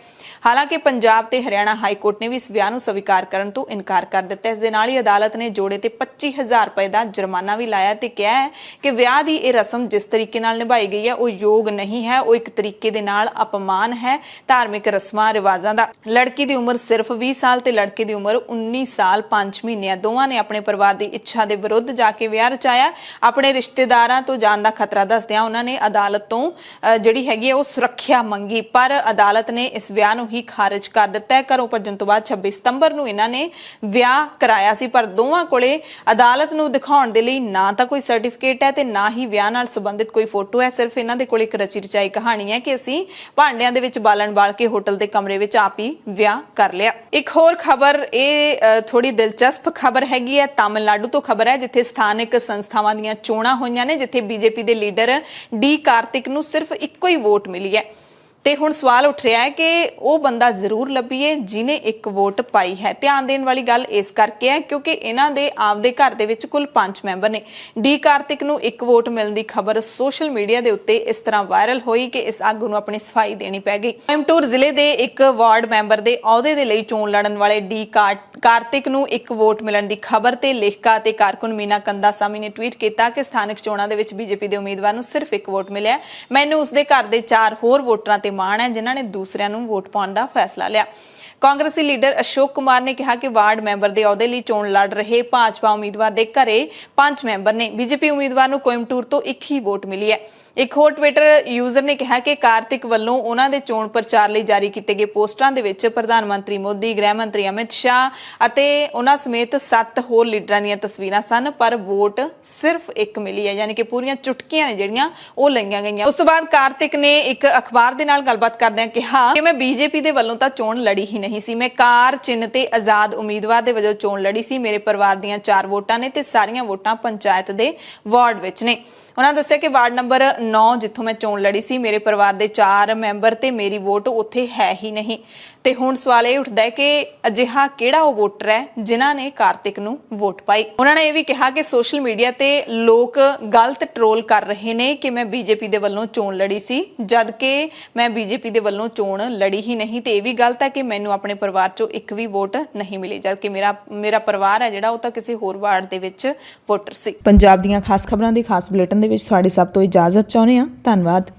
ਹਾਲਾਂਕਿ ਪੰਜਾਬ ਤੇ ਹਰਿਆਣਾ ਹਾਈ ਕੋਰਟ ਨੇ ਵੀ ਇਸ ਵਿਆਹ ਨੂੰ ਸਵੀਕਾਰ ਕਰਨ ਤੋਂ ਇਨਕਾਰ ਕਰ ਦਿੱਤਾ। ਇਸ ਦੇ ਨਾਲ ਹੀ ਅਦਾਲਤ ਨੇ ਜੋੜੇ ਤੇ 25000 ਰੁਪਏ ਦਾ ਜੁਰਮਾਨਾ ਵੀ ਲਾਇਆ ਤੇ ਕਿਹਾ ਹੈ ਕਿ ਵਿਆਹ ਦੀ ਇਹ ਰਸਮ ਜਿਸ ਤਰੀਕੇ ਨਾਲ ਨਿਭਾਈ ਗਈ ਹੈ ਉਹ ਯੋਗ ਨਹੀਂ ਹੈ, ਉਹ ਇੱਕ ਤਰੀਕੇ ਦੇ ਨਾਲ ਅਪਮਾਨ ਹੈ ਧਾਰਮਿਕ ਰਸਮਾਂ ਰਿਵਾਜਾਂ ਦਾ। ਲੜਕੀ ਦੀ ਉਮਰ ਸਿਰਫ 20 ਸਾਲ ਤੇ ਲੜਕੇ ਦੀ ਉਮਰ 19 ਸਾਲ 5 ਮਹੀਨੇ। ਦੋਵਾਂ ਨੇ ਆਪਣੇ ਪਰਿਵਾਰ ਦੀ ਇੱਛਾ ਦੇ ਵਿਰੁੱਧ ਜਾ ਕੇ ਵਿਆਹ ਰਚਾਇਆ। ਆਪਣੇ ਰਿਸ਼ਤੇਦਾਰਾਂ ਤੋਂ ਜਾਣ ਦਾ ਖਤਰਾ ਦੱਸਦਿਆਂ ਉਹਨਾਂ ਨੇ ਅਦਾਲਤ ਤੋਂ ਜਿਹੜੀ ਹੈਗੀ ਉਹ ਸੁਰੱਖਿਆ ਮੰਗੀ, ਪਰ ਅਦਾਲਤ ਨੇ ਇਸ ਵਿਆਹ ਨੂੰ ਹੀ ਖਾਰਜ ਕਰ ਦਿੱਤਾ ਹੈ। ਘਰੋਂ ਭੱਜਣ ਤੋਂ ਬਾਅਦ 26 ਸਤੰਬਰ ਨੂੰ ਇਹਨਾਂ ਨੇ ਵਿਆਹ ਕਰਾਇਆ ਸੀ, ਪਰ ਦੋਵਾਂ ਕੋਲੇ ਅਦਾਲਤ ਨੂੰ ਦਿਖਾਉਣ ਦੇ ਲਈ ਨਾ ਤਾਂ ਕੋਈ ਸਰਟੀਫਿਕੇਟ ਹੈ ਤੇ ਨਾ ਹੀ ਵਿਆਹ ਨਾਲ ਸੰਬੰਧਿਤ ਕੋਈ ਫੋਟੋ ਹੈ। ਸਿਰਫ ਇਹਨਾਂ ਦੇ ਕੋਲ ਇੱਕ ਰਚੀ ਰਚਾਈ ਕਹਾਣੀ ਹੈ ਕਿ ਅਸੀਂ ਭਾਂਡਿਆਂ ਦੇ ਵਿੱਚ ਬਾਲਣ ਬਾਲ ਕੇ ਹੋਟਲ ਦੇ ਕਮਰੇ ਵਿੱਚ ਆਪ ਹੀ ਵਿਆਹ ਕਰ ਲਿਆ। ਇੱਕ ਹੋਰ ਖਬਰ, ਇਹ ਥੋੜੀ ਦਿਲਚਸਪ ਖਬਰ ਹੈਗੀ ਹੈ। ਤਾਮਿਲਨਾਡੂ ਤੋਂ ਖਬਰ ਹੈ, ਜਿੱਥੇ ਸਥਾਨਕ ਸੰਸਥਾਵਾਂ ਦੀਆਂ ਚੋਣਾਂ ਹੋਈਆਂ ਨੇ, ਜਿੱਥੇ ਬੀਜੇਪੀ ਦੇ ਲੀਡਰ ਡੀ ਕਾਰਤਿਕ ਨੂੰ ਸਿਰਫ ਇੱਕੋ ਹੀ ਵੋਟ ਮਿਲੀ ਹੈ। ਤੇ ਹੁਣ ਸਵਾਲ ਉੱਠ ਰਿਹਾ ਹੈ ਕਿ ਉਹ ਬੰਦਾ ਜ਼ਰੂਰ ਲੱਭੀਏ ਜਿਨੇ ਇੱਕ ਵੋਟ ਪਾਈ ਹੈ। ਧਿਆਨ ਦੇਣ ਵਾਲੀ ਗੱਲ ਇਸ ਕਰਕੇ ਹੈ ਕਿਉਂਕਿ ਇਹਨਾਂ ਦੇ ਆਪਦੇ ਘਰ ਦੇ ਵਿੱਚ ਕੁੱਲ 5 ਮੈਂਬਰ ਨੇ। ਡੀ ਕਾਰਤਿਕ ਨੂੰ ਇੱਕ ਵੋਟ ਮਿਲਣ ਦੀ ਖਬਰ ਸੋਸ਼ਲ ਮੀਡੀਆ ਦੇ ਉੱਤੇ ਇਸ ਤਰ੍ਹਾਂ ਵਾਇਰਲ ਹੋਈ ਕਿ ਇਸ ਆਗੂ ਨੂੰ ਆਪਣੀ ਸਫਾਈ ਦੇਣੀ ਪੈ ਗਈ। ਕੋਇੰਬਟੂਰ ਜ਼ਿਲ੍ਹੇ ਦੇ ਇੱਕ ਵਾਰਡ ਮੈਂਬਰ ਦੇ ਅਹੁਦੇ ਦੇ ਲਈ ਚੋਣ ਲੜਨ ਵਾਲੇ ਡੀ ਕਾਰਤਿਕ ਨੂੰ ਇੱਕ ਵੋਟ ਮਿਲਣ ਦੀ ਖਬਰ ਤੇ ਲੇਖਕਾ ਅਤੇ ਕਾਰਕੁਨ ਮੀਨਾ ਕੰਦਾਸਾਮੀ ਨੇ ਟਵੀਟ ਕੀਤਾ ਕਿ ਸਥਾਨਕ ਚੋਣਾਂ ਦੇ ਵਿੱਚ ਬੀਜੇਪੀ ਦੇ ਉਮੀਦਵਾਰ ਨੂੰ ਸਿਰਫ ਇੱਕ ਵੋਟ ਮਿਲਿਆ। ਮੈਨੂੰ ਉਸਦੇ ਘਰ ਦੇ 4 ਹੋਰ ਵੋਟਰਾਂ ਤੇ ਮਾਣ ਹੈ ਜਿਨ੍ਹਾਂ ਨੇ ਦੂਸਰਿਆਂ ਨੂੰ ਵੋਟ ਪਾਉਣ ਦਾ ਫੈਸਲਾ ਲਿਆ। ਕਾਂਗਰਸੀ ਲੀਡਰ ਅਸ਼ੋਕ ਕੁਮਾਰ ਨੇ ਕਿਹਾ ਕਿ ਵਾਰਡ ਮੈਂਬਰ ਦੇ ਅਹੁਦੇ ਲਈ ਚੋਣ ਲੜ ਰਹੇ ਭਾਜਪਾ ਉਮੀਦਵਾਰ ਦੇ ਘਰੇ 5 ਮੈਂਬਰ ਨੇ। ਬੀਜੇਪੀ ਉਮੀਦਵਾਰ ਨੂੰ ਕੋਇੰਬਟੂਰ ਤੋਂ ਇੱਕ ਹੀ ਵੋਟ ਮਿਲੀ ਹੈ। ਇੱਕ ਹੋਰ ਟਵਿੱਟਰ ਯੂਜ਼ਰ ਨੇ ਕਿਹਾ ਕਿ ਕਾਰਤਿਕ ਵੱਲੋਂ ਉਹਨਾਂ ਦੇ ਚੋਣ ਪ੍ਰਚਾਰ ਲਈ ਜਾਰੀ ਕੀਤੇ ਗਏ ਪੋਸਟਰਾਂ ਦੇ ਵਿੱਚ ਪ੍ਰਧਾਨ ਮੰਤਰੀ ਮੋਦੀ, ਗ੍ਰਹਿ ਮੰਤਰੀ ਅਮਿਤ ਸ਼ਾਹ ਅਤੇ ਉਹਨਾਂ ਸਮੇਤ 7 ਹੋਰ ਲੀਡਰਾਂ ਦੀਆਂ ਤਸਵੀਰਾਂ ਸਨ, ਪਰ ਵੋਟ ਸਿਰਫ ਇੱਕ ਮਿਲੀ ਹੈ, ਯਾਨੀ ਕਿ ਪੂਰੀਆਂ ਚੁਟਕੀਆਂ ਨੇ ਜਿਹੜੀਆਂ ਉਹ ਲਈਆਂ ਗਈਆਂ। ਉਸ ਤੋਂ ਬਾਅਦ ਕਾਰਤਿਕ ਨੇ ਇੱਕ ਅਖਬਾਰ ਦੇ ਨਾਲ ਗੱਲਬਾਤ ਕਰਦਿਆਂ ਕਿਹਾ ਕਿ ਮੈਂ ਬੀਜੇਪੀ ਦੇ ਵੱਲੋਂ ਤਾਂ ਚੋਣ ਲੜੀ ਹੀ ਨਹੀਂ ਸੀ, ਮੈਂ ਕਾਰ ਚਿੰਨ੍ਹ ਤੇ ਆਜ਼ਾਦ ਉਮੀਦਵਾਰ ਦੇ ਵਜੋਂ ਚੋਣ ਲੜੀ ਸੀ। ਮੇਰੇ ਪਰਿਵਾਰ ਦੀਆਂ 4 ਵੋਟਾਂ ਨੇ ਤੇ ਸਾਰੀਆਂ ਵੋਟਾਂ ਪੰਚਾਇਤ ਦੇ ਵਾਰਡ ਵਿੱਚ ਨੇ। ਉਹਨਾਂ ਦੱਸਿਆ ਕਿ ਵਾਰਡ ਨੰਬਰ 9 ਜਿੱਥੋਂ ਮੈਂ ਚੋਣ ਲੜੀ ਸੀ, ਮੇਰੇ ਪਰਿਵਾਰ ਦੇ 4 ਮੈਂਬਰ ਤੇ ਮੇਰੀ ਵੋਟ ਉੱਥੇ ਹੈ ਹੀ ਨਹੀਂ। ਤੇ ਹੁਣ ਸਵਾਲ ਇਹ ਉੱਠਦਾ ਹੈ ਕਿ ਅਜਿਹਾ ਕਿਹੜਾ ਉਹ ਵੋਟਰ ਹੈ ਜਿਨ੍ਹਾਂ ਨੇ ਕਾਰਤਿਕ ਨੂੰ ਵੋਟ ਪਾਈ। ਉਹਨਾਂ ਨੇ ਇਹ ਵੀ ਕਿਹਾ ਕਿ ਸੋਸ਼ਲ ਮੀਡੀਆ ਤੇ ਲੋਕ ਗਲਤ ਟਰੋਲ ਕਰ ਰਹੇ ਨੇ ਕਿ ਮੈਂ ਬੀਜੇਪੀ ਦੇ ਵੱਲੋਂ ਚੋਣ ਲੜੀ ਸੀ, ਜਦ ਕਿ ਮੈਂ ਬੀਜੇਪੀ ਦੇ ਵੱਲੋਂ ਚੋਣ ਲੜੀ ਹੀ ਨਹੀਂ। ਤੇ ਇਹ ਵੀ ਗਲਤ ਹੈ ਕਿ ਮੈਨੂੰ ਆਪਣੇ ਪਰਿਵਾਰ ਚੋਂ ਇੱਕ ਵੀ ਵੋਟ ਨਹੀਂ ਮਿਲੀ, ਜਦ ਕਿ ਮੇਰਾ ਪਰਿਵਾਰ ਹੈ ਜਿਹੜਾ ਉਹ ਤਾਂ ਕਿਸੇ ਹੋਰ ਵਾਰਡ ਦੇ ਵਿੱਚ ਵੋਟਰ ਸੀ। ਪੰਜਾਬ ਦੀਆਂ ਖਾਸ ਖਬਰਾਂ ਦੇ ਖਾਸ ਬੁਲੇਟਿਨ ਦੇ ਵਿੱਚ ਤੁਹਾਡੀ ਸਭ ਤੋਂ ਇਜਾਜ਼ਤ ਚਾਹੁੰਦੇ ਹਾਂ। ਧੰਨਵਾਦ।